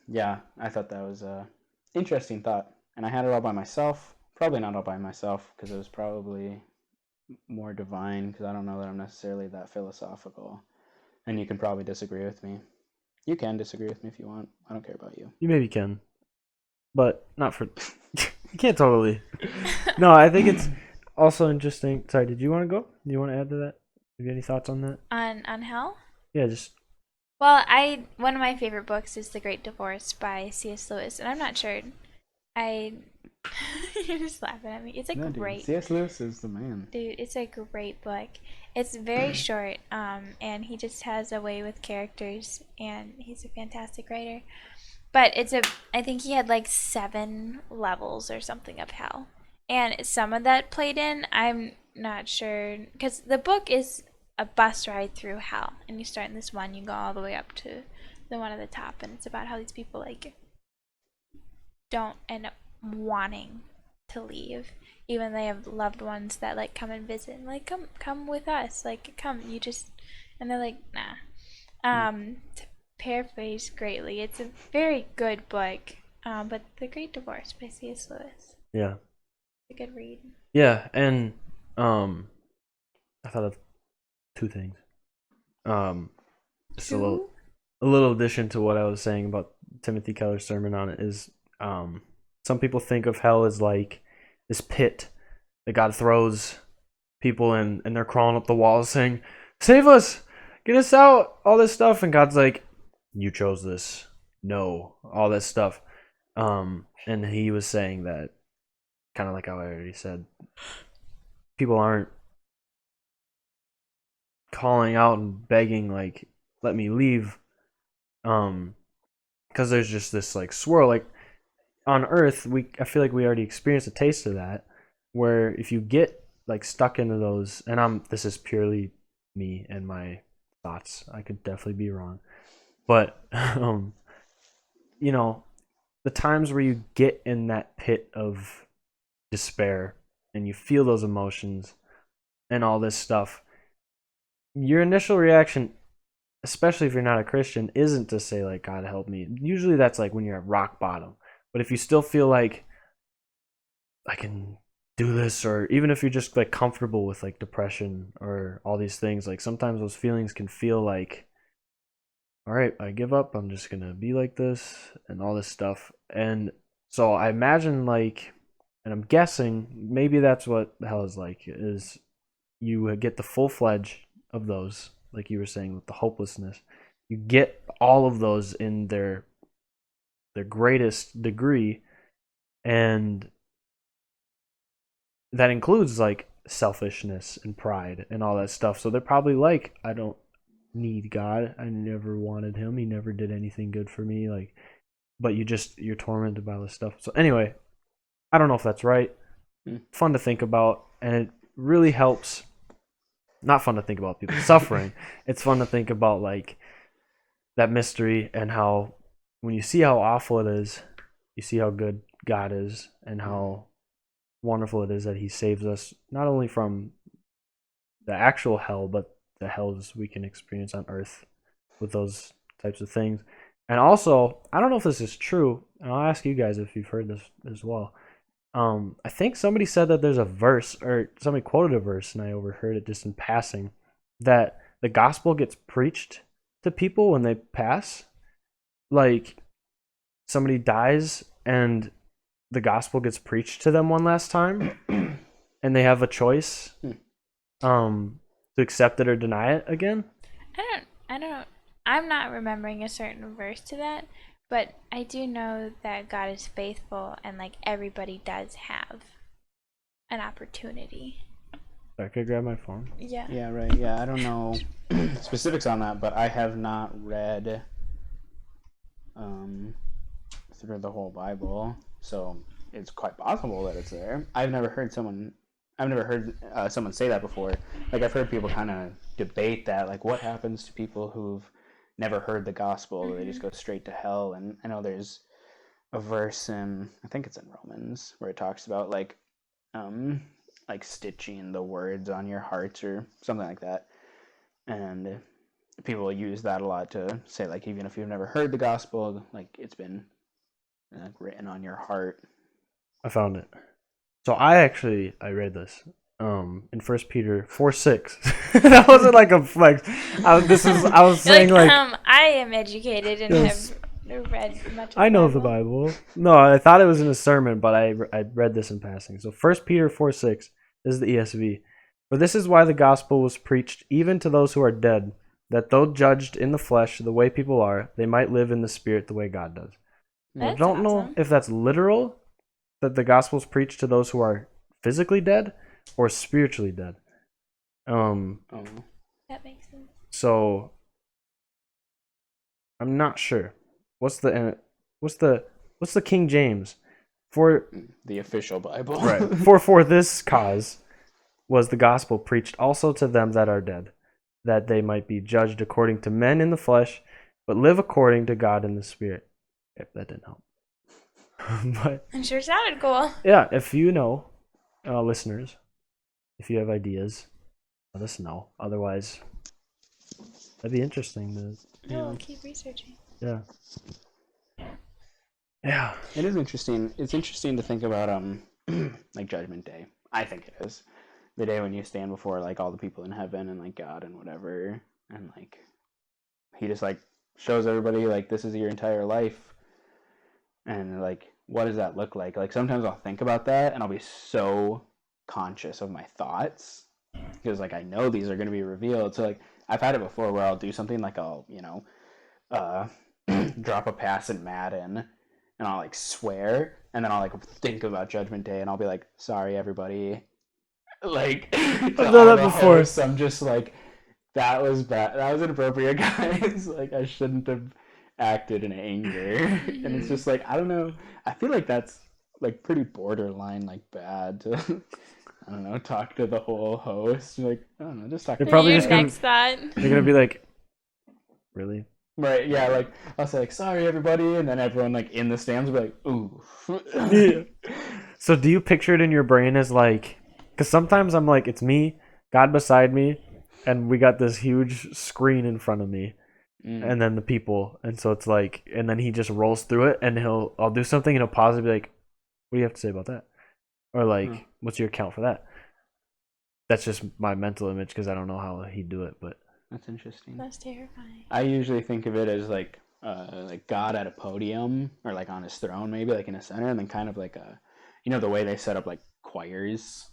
yeah, I thought that was a interesting thought. And I had it all by myself. Probably not all by myself, because it was probably more divine, because I don't know that I'm necessarily that philosophical. And you can probably disagree with me. You can disagree with me if you want. I don't care about you. You maybe can, but not for. You can't totally. No, I think it's also interesting. Sorry, did you want to go? Do you want to add to that? Have you any thoughts on that? On hell? Yeah, just. Well, one of my favorite books is The Great Divorce by C.S. Lewis, and I'm not sure. You're just laughing at me. It's a great. C.S. Lewis is the man. Dude, it's a great book. It's very short, and he just has a way with characters, and he's a fantastic writer. But I think he had like 7 levels or something of hell. And some of that played in, I'm not sure, because the book is a bus ride through hell. And you start in this one, you go all the way up to the one at the top, and it's about how these people, like, don't end up wanting to leave. Even they have loved ones that, like, come and visit and, like, come with us. Like, come, And they're like, nah. To paraphrase greatly, it's a very good book. But The Great Divorce by C.S. Lewis. Yeah. It's a good read. Yeah, and I thought of two things. Just Two? a little addition to what I was saying about Timothy Keller's sermon on it is some people think of hell as like this pit that God throws people in, and they're crawling up the walls saying, "Save us! Get us out!" All this stuff, and God's like, "You chose this. No," all this stuff. And he was saying that, kind of like how I already said, people aren't calling out and begging like, "Let me leave," because there's just this like swirl. Like on Earth, I feel like we already experienced a taste of that, where if you get like stuck into those, and this is purely me and my thoughts. I could definitely be wrong, but you know, the times where you get in that pit of despair and you feel those emotions and all this stuff, your initial reaction, especially if you're not a Christian, isn't to say like, "God help me." Usually that's like when you're at rock bottom. But if you still feel like I can do this, or even if you're just like comfortable with like depression or all these things, like sometimes those feelings can feel like, all right, I give up, I'm just gonna be like this and all this stuff. And so I imagine like, and I'm guessing maybe that's what hell is like, is you get the full fledged of those, like you were saying with the hopelessness. You get all of those in their greatest degree, and that includes like selfishness and pride and all that stuff. So they're probably like, I don't need God. I never wanted him. He never did anything good for me. Like, but you're tormented by all this stuff. So anyway, I don't know if that's right. Fun to think about, and it really helps. Not fun to think about people suffering. It's fun to think about like that mystery, and how when you see how awful it is, you see how good God is and how wonderful it is that he saves us not only from the actual hell, but the hells we can experience on earth with those types of things. And also, I don't know if this is true, and I'll ask you guys if you've heard this as well. I think somebody said that there's a verse, or somebody quoted a verse, and I overheard it just in passing, that the gospel gets preached to people when they pass. Like, somebody dies and the gospel gets preached to them one last time, and they have a choice to accept it or deny it again. I don't, I'm not remembering a certain verse to that, but I do know that God is faithful, and like everybody does have an opportunity. I could grab my phone. Yeah. Yeah, right. Yeah, I don't know specifics on that, but I have not read through the whole Bible, so it's quite possible that it's there. I've never heard someone say that before. Like, I've heard people kind of debate that, like, what happens to people who've never heard the gospel? They just go straight to hell. And I know there's a verse in, I think it's in Romans, where it talks about like stitching the words on your hearts or something like that. And people use that a lot to say, like, even if you've never heard the gospel, like, it's been written on your heart. I found it. So I read this in 1 Peter 4:6. That wasn't like a flex. I was saying like I am educated and yes. have read much of I know the Bible. No, I thought it was in a sermon, but I read this in passing. So 1 Peter 4:6 is the ESV. For this is why the gospel was preached even to those who are dead, that though judged in the flesh the way people are, they might live in the spirit the way God does. I don't know if that's literal, that the gospel is preached to those who are physically dead or spiritually dead. That makes sense. So I'm not sure. What's the King James? For the official Bible. Right. For this cause was the gospel preached also to them that are dead, that they might be judged according to men in the flesh, but live according to God in the spirit. If that didn't help. But it sure sounded cool. Yeah, if you know, listeners, if you have ideas, let us know. Otherwise, That'd be interesting to, No, we'll keep researching. yeah. Yeah. It is interesting. It's interesting to think about like Judgment Day. I think it is the day when you stand before like all the people in heaven and like God and whatever, and like he just like shows everybody like this is your entire life, and like what does that look like? Like sometimes I'll think about that and I'll be so conscious of my thoughts because like I know these are going to be revealed. So like I've had it before where I'll do something like I'll uh drop a pass in Madden and I'll like swear and then I'll like think about Judgment Day and I'll be like sorry everybody, like I've to done all that the before. hosts, I'm just like that was bad, that was inappropriate, guys. Like I shouldn't have acted in anger. And it's just like I don't know, I feel like that's like pretty borderline like bad to I don't know, talk to the whole host. Like, I don't know, just talk They're to probably Your just gonna, next thought. they're gonna be like, really? right, yeah, like I'll say like sorry everybody, and then everyone like in the stands will be like, ooh. Yeah. So do you picture it in your brain as like, because sometimes I'm like, it's me, God beside me, and we got this huge screen in front of me, and then the people, and so it's like, and then he just rolls through it, and I'll do something, and he'll pause and be like, what do you have to say about that? Or like, what's your account for that? That's just my mental image because I don't know how he'd do it, but That's interesting. That's terrifying. I usually think of it as like God at a podium or like on his throne, maybe like in a center, and then kind of like a, the way they set up like choirs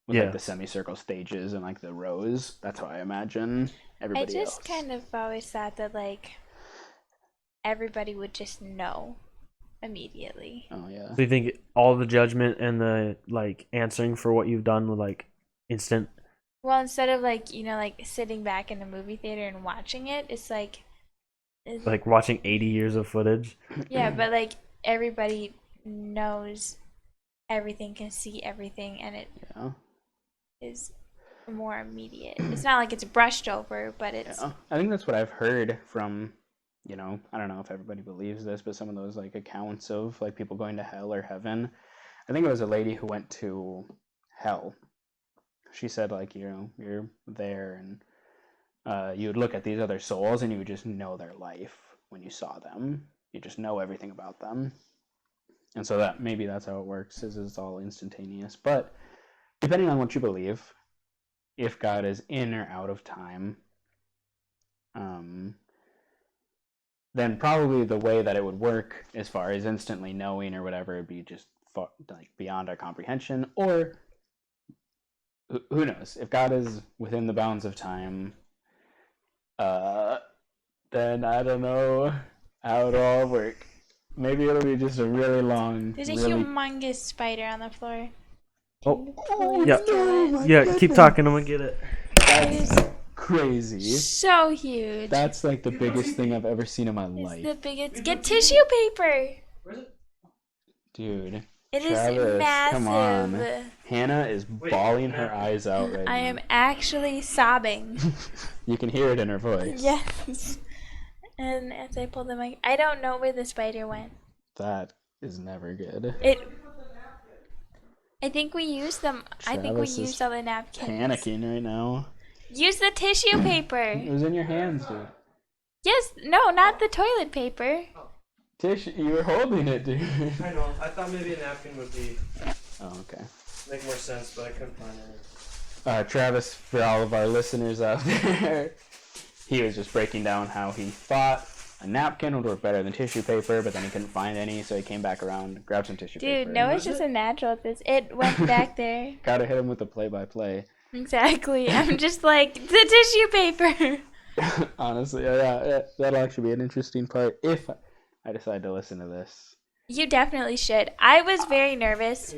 with yeah, like the semicircle stages and like the rows. That's how I imagine everybody I else. just kind of always thought that like everybody would just know immediately. Oh yeah. so you think all the judgment and the like answering for what you've done with like instant? Well, instead of like like sitting back in the movie theater and watching it, it's like Watching 80 years of footage. yeah, but like everybody knows everything, can see everything, and it Yeah. is more immediate. It's not like it's brushed over, but it's Yeah. I think that's what I've heard from, I don't know if everybody believes this, but some of those like accounts of like people going to hell or heaven. I think it was a lady who went to hell. She said like, you're there and you would look at these other souls and you would just know their life when you saw them. You just know everything about them. And so that maybe that's how it works, is it's all instantaneous. But depending on what you believe, if God is in or out of time, then probably the way that it would work as far as instantly knowing or whatever would be just like beyond our comprehension. Or who knows? If God is within the bounds of time, then I don't know how it'll all work. Maybe it'll be just a really long. there's a humongous spider on the floor. Oh, yeah, no, yeah. goodness. Keep talking. I'm gonna get it. That's crazy. So huge. That's like the biggest thing I've ever seen in my It's life, the biggest. Get tissue paper. dude. It is Travis, massive. come on. Hannah is bawling her eyes out right I now. am actually sobbing. You can hear it in her voice. Yes. And as I pull the mic, I don't know where the spider went. That is never good. I think we used them. I think we Travis is used all the napkins. Panicking right now. Use the tissue paper. It was in your hands, dude. Yes. No, not the toilet paper. Tissue, you were holding it, dude. I know. I thought maybe a napkin would be Oh, okay. make more sense, but I couldn't find it. Travis, for all of our listeners out there, he was just breaking down how he thought a napkin would work better than tissue paper, but then he couldn't find any, so he came back around, grabbed some tissue paper. Dude, Noah's just a natural at this. It went back there. Gotta hit him with the play-by-play. Exactly. I'm just like, the tissue paper. Honestly, yeah, that'll actually be an interesting part if I decide to listen to this. You definitely should. I was very nervous.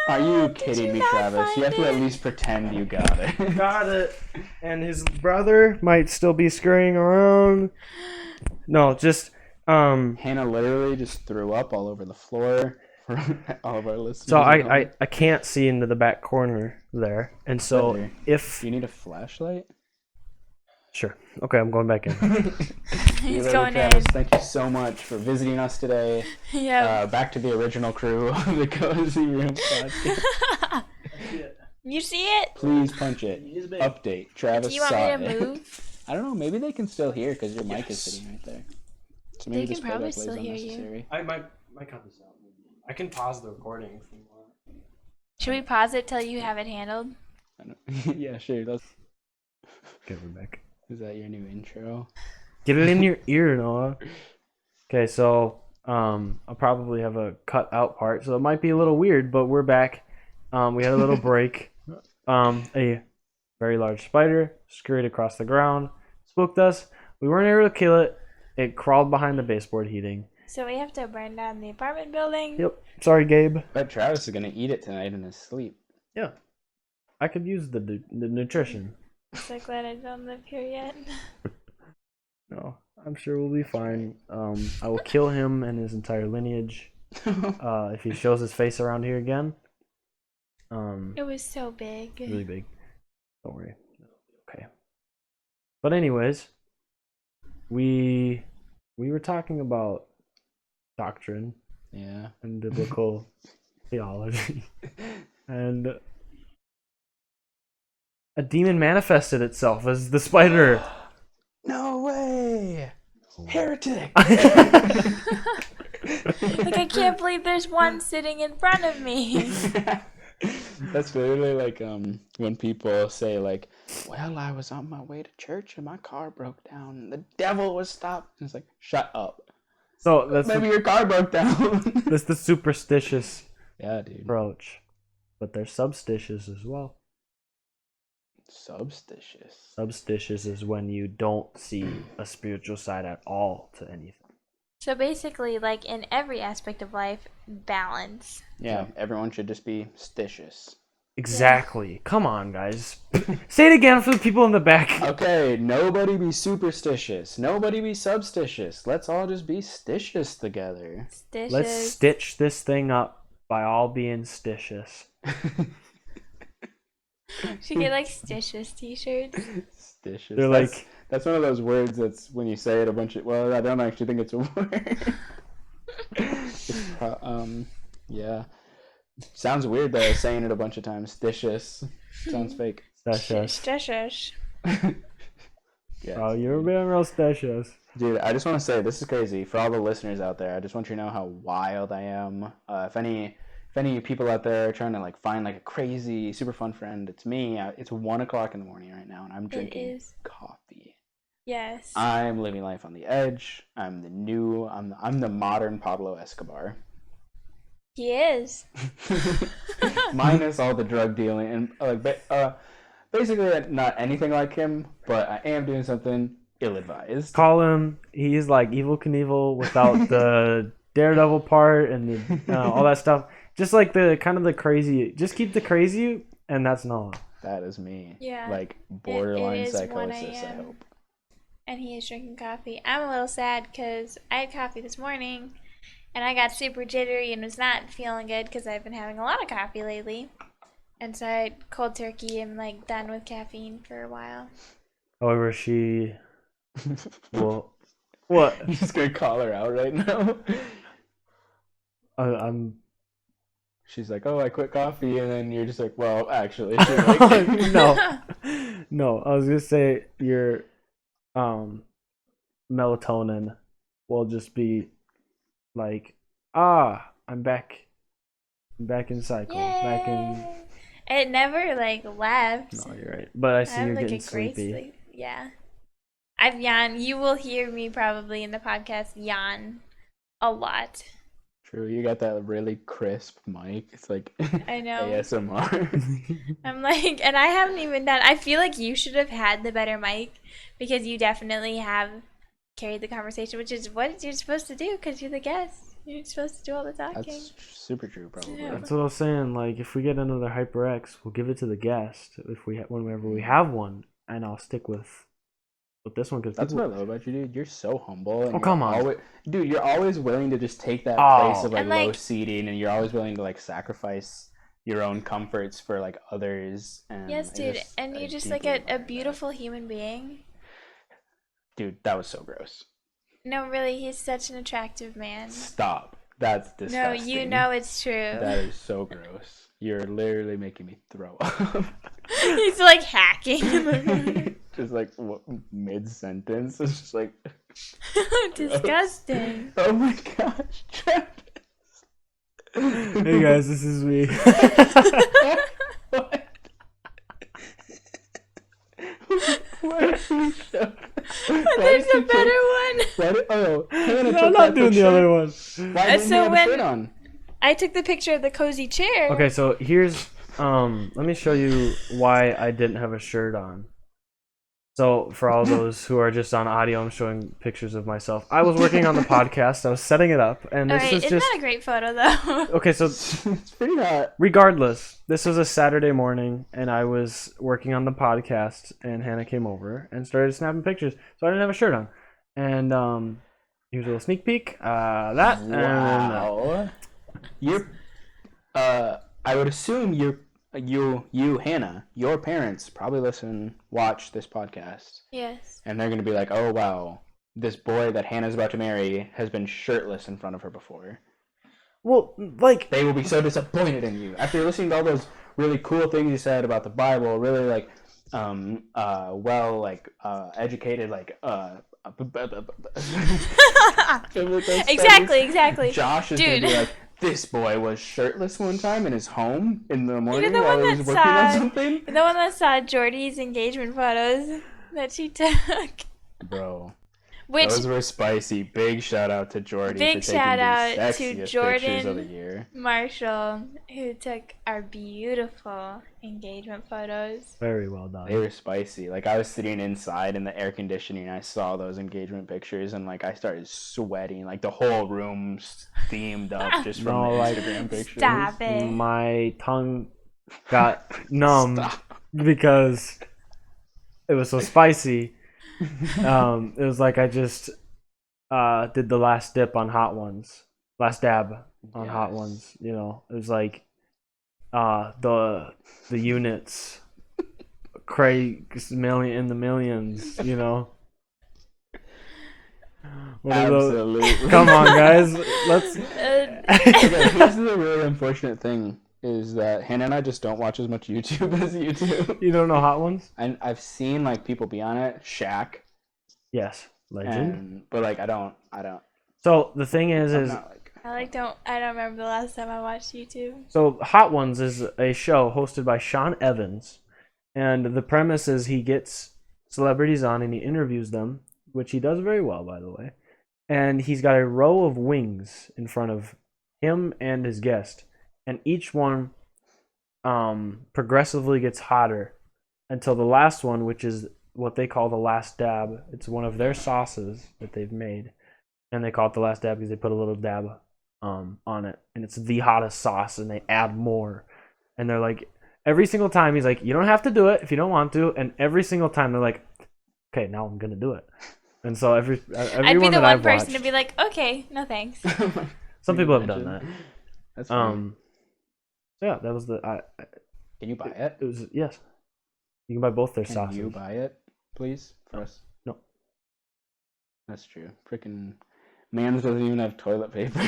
Are you Did kidding you me, not Travis? You have find to at it? least pretend you got it. Got it. And his brother might still be scurrying around. No, just Hannah literally just threw up all over the floor for all of our listeners. so at home. I can't see into the back corner there, and so Better. if Do you need a flashlight? sure, okay, I'm going back in. He's Either way, going Travis, in. thank you so much for visiting us today. Yeah. Back to the original crew of the Cozy Room podcast. You see it? Please punch it. Update. Travis Do you want saw me to it. move? I don't know. Maybe they can still hear because your mic is Yes. sitting right there. So They maybe can this probably play-by-play is still hear you. unnecessary. I might cut this out. I can pause the recording if you want. Should we pause it till you have it handled? I don't... yeah, sure. Get it back. Is that your new intro? Get it in your ear, Noah. Okay, so I'll probably have a cut out part, so it might be a little weird, but we're back. We had a little break. A very large spider scurried across the ground, spooked us. We weren't able to kill it. It crawled behind the baseboard heating. So we have to burn down the apartment building. Yep. Sorry, Gabe. But Travis is gonna eat it tonight in his sleep. Yeah. I could use the nutrition. I'm so glad I don't live here yet. No, I'm sure we'll be fine. I will kill him and his entire lineage if he shows his face around here again. It was so big. Really big. Don't worry. Okay. But anyways, we were talking about doctrine Yeah. and biblical theology, and a demon manifested itself as the spider. No way! Heretic! Like, I can't believe there's one sitting in front of me. That's literally like when people say like, well, I was on my way to church and my car broke down and the devil was stopped. It's like, shut up. So that's Maybe your car broke down. that's the superstitious Yeah, dude. approach, but they're substitious as well. Substitious. Substitious is when you don't see a spiritual side at all to anything. So basically, like in every aspect of life, balance. Yeah, everyone should just be stitious. Exactly. Come on, guys. Say it again for the people in the back. Okay, nobody be superstitious. Nobody be substitious. Let's all just be stitious together. Stitches. Let's stitch this thing up by all being stitious. Should get like stitches t-shirts. Stitious. They're like, That's one of those words that's when you say it a bunch of. Well, I don't actually think it's a word. Yeah. Sounds weird though, saying it a bunch of times. Stitious. Sounds fake. stitious. Stitches. Yeah. Oh, you're being real stitious. Dude, I just want to say this is crazy for all the listeners out there. I just want you to know how wild I am. If any people out there are trying to like find like a crazy, super fun friend, it's me. It's 1:00 in the morning right now, and I'm drinking is. coffee. Yes. I'm living life on the edge. I'm the modern Pablo Escobar. He is. Minus all the drug dealing and basically not anything like him, but I am doing something ill-advised. Call him. He's like Evil Knievel without the Daredevil part and all that stuff. Just like the kind of the crazy. Just keep the crazy, and that's Noah. That is me. Yeah. Like borderline is 1 psychosis, I a.m. hope. And he is drinking coffee. I'm a little sad because I had coffee this morning and I got super jittery and was not feeling good because I've been having a lot of coffee lately. And so I cold turkey and like done with caffeine for a while. However, she. Well, what? I'm just gonna call her out right now. I'm. She's like, "Oh, I quit coffee," and then you're just like, "Well, actually," she's like, No, no. I was gonna say your melatonin will just be like, I'm back in cycle. Back in. Yay! It never like left. No, you're right. But I see I'm you're like getting a great sleepy. sleep. Yeah. I've yawned. You will hear me probably in the podcast yawn a lot. True, you got that really crisp mic. It's like I know. ASMR. I'm like, and I haven't even done. I feel like you should have had the better mic because you definitely have carried the conversation, which is what you're supposed to do because you're the guest. You're supposed to do all the talking. That's super true, probably. Yeah. That's what I was saying. Like, if we get another HyperX, we'll give it to the guest whenever we have one, and I'll stick with this one because That's what I love about you, dude. You're so humble. And Oh, come on. Dude, you're always willing to just take that Oh. place of like And, like- low seating, and you're always willing to like sacrifice your own comforts for like others. And Yes, dude, and I you're just deeply like a admire that. beautiful human being. Dude, that was so gross. No, really, he's such an attractive man. Stop. That's No, disgusting. you know it's true. That is so gross. You're literally making me throw up. He's like hacking in the just like mid sentence. It's just like Disgusting. oh my gosh, Travis. Hey guys, this is me. What? Why did you show? There's a better one. Hannah No, took I'm not that doing the picture. other one. Why didn't So you have a shirt when- on? I took the picture of the cozy chair. Okay, so here's let me show you why I didn't have a shirt on. So for all those who are just on audio, I'm showing pictures of myself. I was working on the podcast. I was setting it up, and All this right, is isn't just that a great photo though? okay. So It's pretty hot. regardless, this was a Saturday morning, and I was working on the podcast, and Hannah came over and started snapping pictures. So I didn't have a shirt on, and here's a little sneak peek. That and Wow. You're. I would assume you, Hannah, your parents probably watch this podcast, Yes. and they're gonna be like, "Oh wow, this boy that Hannah's about to marry has been shirtless in front of her before." well, like They will be so disappointed in you after listening to all those really cool things you said about the Bible. Really like, educated, like, Exactly. Josh is Dude. gonna be like, this boy was shirtless one time in his home in the morning the while one he was that working on saw- something. The one that saw Jordy's engagement photos that she took. Bro, Which those were spicy. Big shout out to Jordy Big for taking shout out the to sexiest pictures of the Jordan. year. Marshall, who took our beautiful engagement photos. very well done. They were spicy. Like, I was sitting inside in the air conditioning, I saw those engagement pictures, and like I started sweating. Like the whole room steamed up just from No, the like, Instagram pictures. Stop it. My tongue got numb Stop. because it was so spicy. It was like I just did the last dip on hot ones, last dab on hot Yes. ones. You know, it was like the units, Craig's million in the millions. You know, what are those? Absolutely. Come on, guys, let's. Okay, this is a really unfortunate thing is that Hannah and I just don't watch as much YouTube as you do. You don't know hot ones? And I've seen like people be on it, Shaq, Yes, legend. but like I don't. So the thing I'm is not like. I don't remember the last time I watched YouTube. so Hot Ones is a show hosted by Sean Evans, and the premise is he gets celebrities on and he interviews them, which he does very well, by the way. And he's got a row of wings in front of him and his guest, and each one progressively gets hotter until the last one, which is what they call the last dab. It's one of their sauces that they've made, and they call it the last dab because they put a little dab on it, and it's the hottest sauce, and they add more. And they're like, every single time he's like, you don't have to do it if you don't want to, and every single time they're like, okay, now I'm gonna do it. And so every I'd be one the that one I've person watched, to be like, okay, no thanks. some people have done that. That's funny. So yeah, that was the Can you buy it? it was yes. You can buy both their Can sauces. you buy it, please, for us? No. That's true. Freaking Mans doesn't even have toilet paper.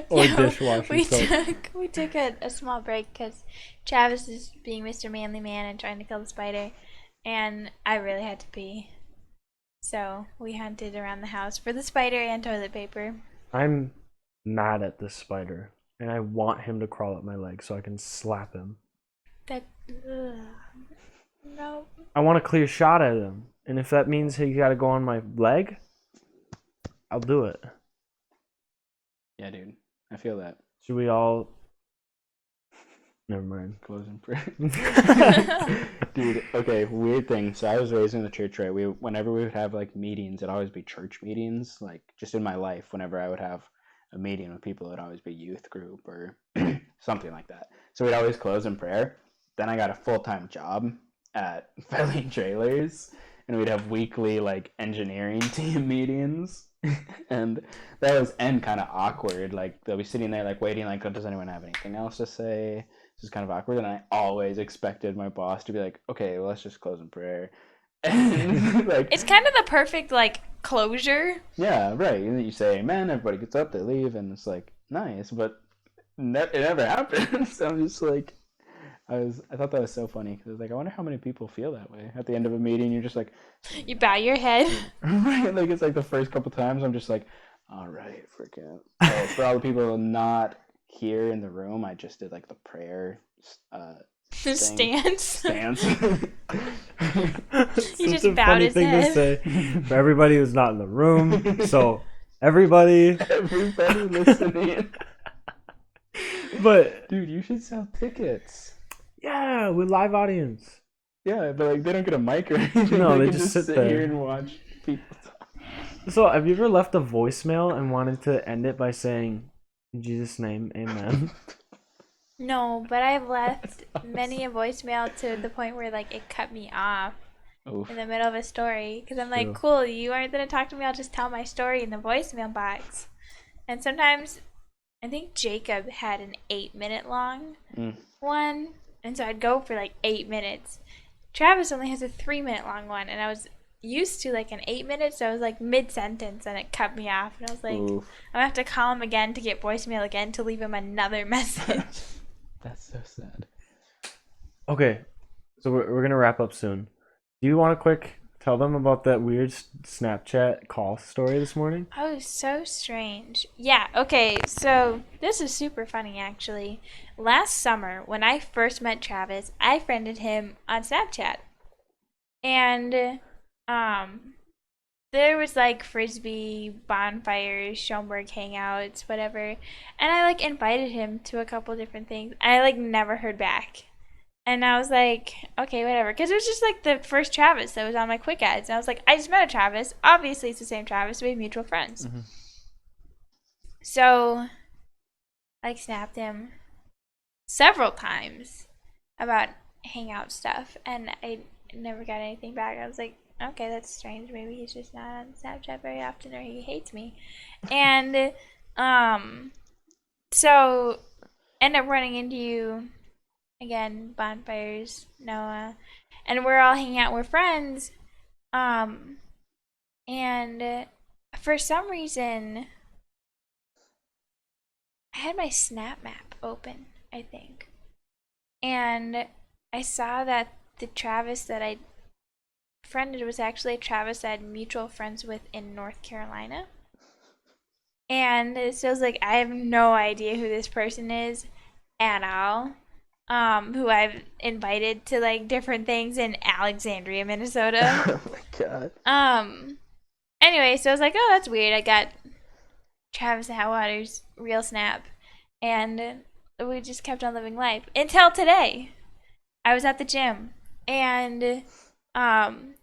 Or Yeah, dishwasher We soap. took a small break because Travis is being Mr. Manly Man and trying to kill the spider, and I really had to pee. So we hunted around the house for the spider and toilet paper. I'm mad at this spider, and I want him to crawl up my leg so I can slap him. That no. I want a clear shot at him, and if that means he got to go on my leg, I'll do it. Yeah, dude. I feel that. Should we all? Never mind. Closing prayer. Dude, okay, weird thing. So I was raised in the church, right? Whenever we would have like meetings, it'd always be church meetings. Like just in my life, whenever I would have a meeting with people, it'd always be youth group or something like that. So we'd always close in prayer. Then I got a full-time job at Felling Trailers, and we'd have weekly like engineering team meetings. And that was end kind of awkward. Like they'll be sitting there like waiting, like, does anyone have anything else to say? This is kind of awkward, and I always expected my boss to be like, okay, well, let's just close in prayer. And like, It's kind of the perfect like closure. yeah, right. And then you say amen, everybody gets up, they leave, and it's like nice, but it never happens. I'm just like, I thought that was so funny because I was like, I wonder how many people feel that way at the end of a meeting. You're just like, You bow your head. like it's like the first couple times I'm just like, all right, freaking. So for all the people not here in the room, I just did like the prayer Stance. stance. He Such just a bowed funny his thing to head. say for everybody who's not in the room. So everybody, listening. but Dude, you should sell tickets. yeah, with live audience. Yeah, but like they don't get a mic or anything. No, they can just sit sit there. here and watch people talk. So have you ever left a voicemail and wanted to end it by saying, "In Jesus' name, Amen"? No, but I've left many a voicemail to the point where like it cut me off Oof. in the middle of a story because I'm like, True. cool, you aren't gonna talk to me. I'll just tell my story in the voicemail box. And sometimes I think Jacob had an 8-minute long one, and so I'd go for like 8 minutes. Travis only has a 3-minute long one, and I was used to like an 8 minute, so I was like mid sentence, and it cut me off, and I was like, Oof. I'm gonna have to call him again to get voicemail again to leave him another message. That's so sad. Okay, so we're gonna wrap up soon. Do you want to quick tell them about that weird Snapchat call story this morning? Oh, so strange. Yeah, okay, so this is super funny actually. Last summer, when I first met Travis, I friended him on Snapchat. And there was like frisbee, bonfires, Schoenberg hangouts, whatever. And I like invited him to a couple different things. I like never heard back. And I was like, okay, whatever. Because it was just like the first Travis that was on my quick ads. And I was like, I just met a Travis. Obviously, it's the same Travis. We have mutual friends. Mhm. So I like snapped him several times about hangout stuff. And I never got anything back. I was like, okay, that's strange. Maybe he's just not on Snapchat very often or he hates me. And so end up running into you again, bonfires, Noah, and we're all hanging out. We're friends, and for some reason, I had my Snap Map open, I think, and I saw that the Travis that I friended was actually a Travis I had mutual friends with in North Carolina. And so I was like, I have no idea who this person is at all. Who I've invited to like different things in Alexandria, Minnesota. Oh my god. Anyway, so I was like, oh, that's weird. I got Travis Atwater's real snap, and we just kept on living life until today. I was at the gym, and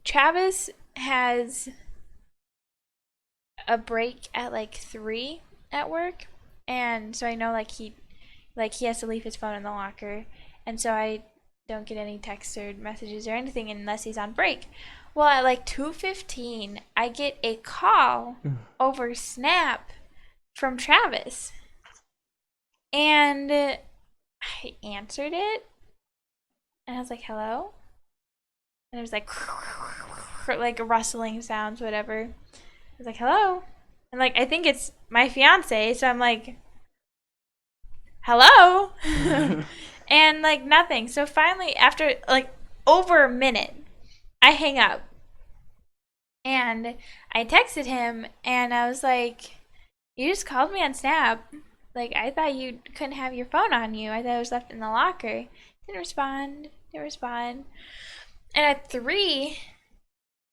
Travis has a break at like 3 at work, and so I know like he has to leave his phone in the locker, and so I don't get any texts or messages or anything unless he's on break. Well, at like 2:15, I get a call over Snap from Travis, and I answered it, and I was like, "Hello," and it was like like rustling sounds, whatever. I was like, "Hello," and like I think it's my fiance, so I'm like, hello. And like nothing. So finally, after like over a minute, I hang up, and I texted him, and I was like, you just called me on Snap. Like, I thought you couldn't have your phone on you. I thought it was left in the locker. Didn't respond. And at 3,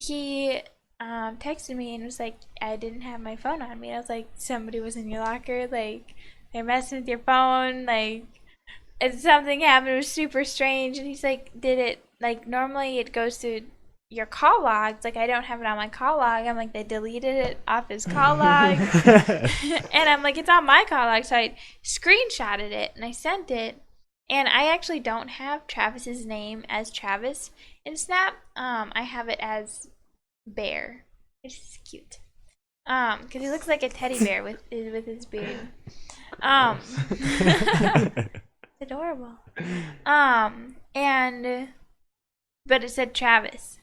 he texted me and was like, I didn't have my phone on me. And I was like, somebody was in your locker. Like, they're messing with your phone. Like, something happened. It was super strange. And he's like, did it, like, normally it goes to your call logs. Like, I don't have it on my call log. I'm like, they deleted it off his call log. And I'm like, it's on my call log. So I screenshotted it and I sent it. And I actually don't have Travis's name as Travis in Snap. I have it as Bear, which is cute. Because he looks like a teddy bear with his beard. Adorable. And but it said Travis,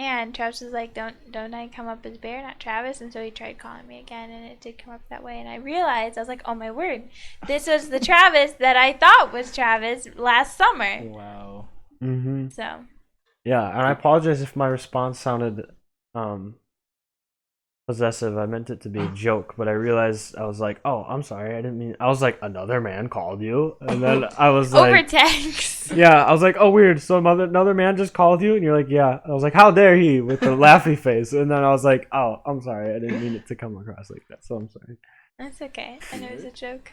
And Travis was like, don't I come up as Bear, not Travis? And so he tried calling me again, and it did come up that way. And I realized, I was like, oh my word, this was the Travis that I thought was Travis last summer. Wow. Mm-hmm. So Yeah, and I apologize if my response sounded possessive. I meant it to be a joke, but I realized I was like, "Oh, I'm sorry. I didn't mean." I was like, "Another man called you," and then I was over like, text. "Yeah." I was like, "Oh, weird. So another man just called you?" And you're like, "Yeah." I was like, "How dare he?" With the laughy face, and then I was like, "Oh, I'm sorry. I didn't mean it to come across like that. So I'm sorry." That's okay. I know it was a joke.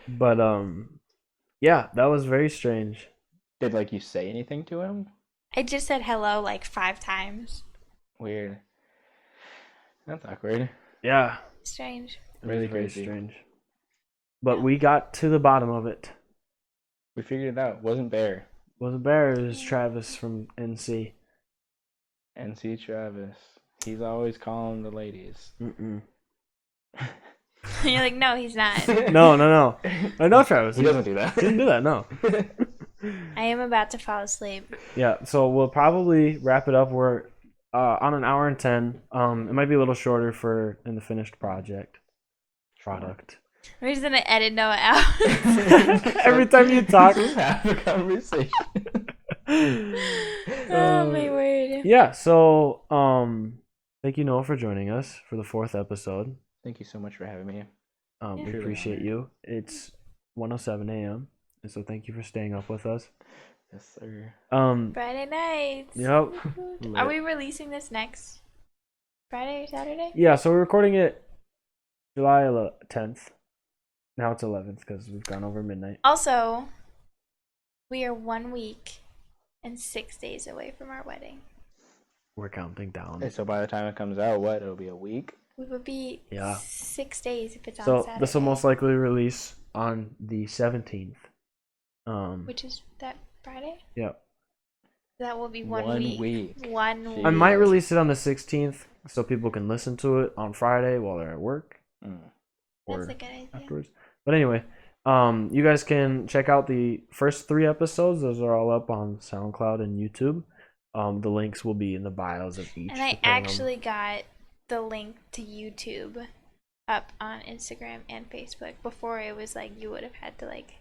But yeah, that was very strange. Did like you say anything to him? I just said hello like 5 times. Weird. That's awkward. Yeah, Strange. it Really was very crazy. strange. But we got to the bottom of it. We figured it out. Wasn't Bear. Wasn't Bear, it was Travis from NC. NC Travis. He's always calling the ladies. Mm-mm. You're like, no, he's not. No. I know Travis. He doesn't do that. He didn't do that, no. I am about to fall asleep. Yeah, so we'll probably wrap it up. We're on an hour and 10. It might be a little shorter for in the finished product. We're just gonna edit Noah out. Every time you talk. Just have a conversation. Oh my word. Yeah, so thank you, Noah, for joining us for the 4th episode. Thank you so much for having me. We Yeah. appreciate you. It's 1:07 a.m. and so thank you for staying up with us. Yes, sir. Friday nights. Yep. Are we releasing this next Friday or Saturday? Yeah, so we're recording it July 10th. Now it's 11th because we've gone over midnight. Also, we are 1 week and 6 days away from our wedding. We're counting down. Hey, so by the time it comes out, what? It'll be a week? We would be 6 days if it's on So Saturday. this will most likely release on the 17th. Which is that Friday? Yep. That will be 1 1 week. week. 1 week. I might release it on the 16th so people can listen to it on Friday while they're at work. That's a good idea. Afterwards. But anyway, you guys can check out the first 3 episodes. Those are all up on SoundCloud and YouTube. The links will be in the bios of each. And I actually got the link to YouTube up on Instagram and Facebook. Before it was like you would have had to like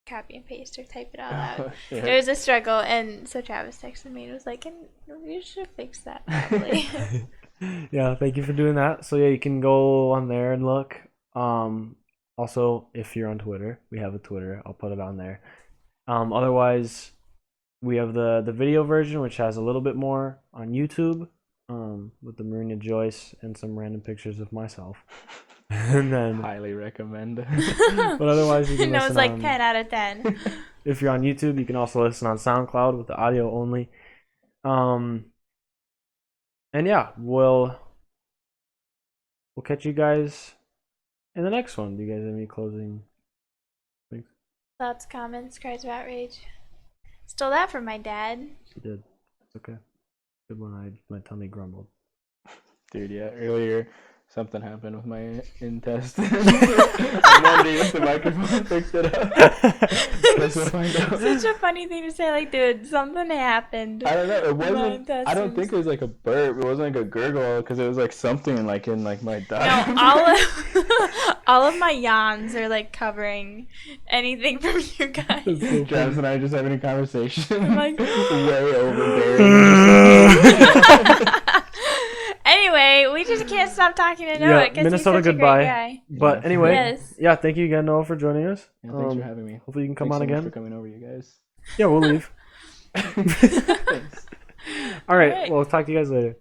copy and paste or type it all out. Oh, shit. It was a struggle, and so Travis texted me and was like, you should fix that probably. Yeah, thank you for doing that. So yeah, you can go on there and look. Also, if you're on Twitter, we have a Twitter. I'll put it on there. Otherwise, we have the video version, which has a little bit more on YouTube, with the Marina Joyce and some random pictures of myself. And then, Highly recommend. but otherwise, you can No, listen it's like on, 10 out of 10. If you're on YouTube, you can also listen on SoundCloud with the audio only. And yeah, we'll catch you guys in the next one. Do you guys have any closing things? Thoughts, comments, cries of outrage. Stole that from my dad. She did. It's okay. Good one. My tummy grumbled. Dude, yeah, earlier something happened with my intestine. I'm wondering if the microphone picked it up. Let's find out. Such a funny thing to say, like, dude, something happened. I don't know. It My wasn't. I don't think it was like a burp. It wasn't like a gurgle because it was like something like in like my diet. No, all of my yawns are like covering anything from you guys. Travis and I are just having a conversation. I'm like, way overbearing. anyway, we just can't stop talking to Noah Yeah, because Minnesota he's such goodbye. a great guy. But anyway, Yes. yeah, thank you again, Noah, for joining us. Yeah, thanks for having me. Hopefully you can come Thanks on so much again. for coming over, you guys. Yeah, we'll leave. Thanks. All right, Alright. well, talk to you guys later.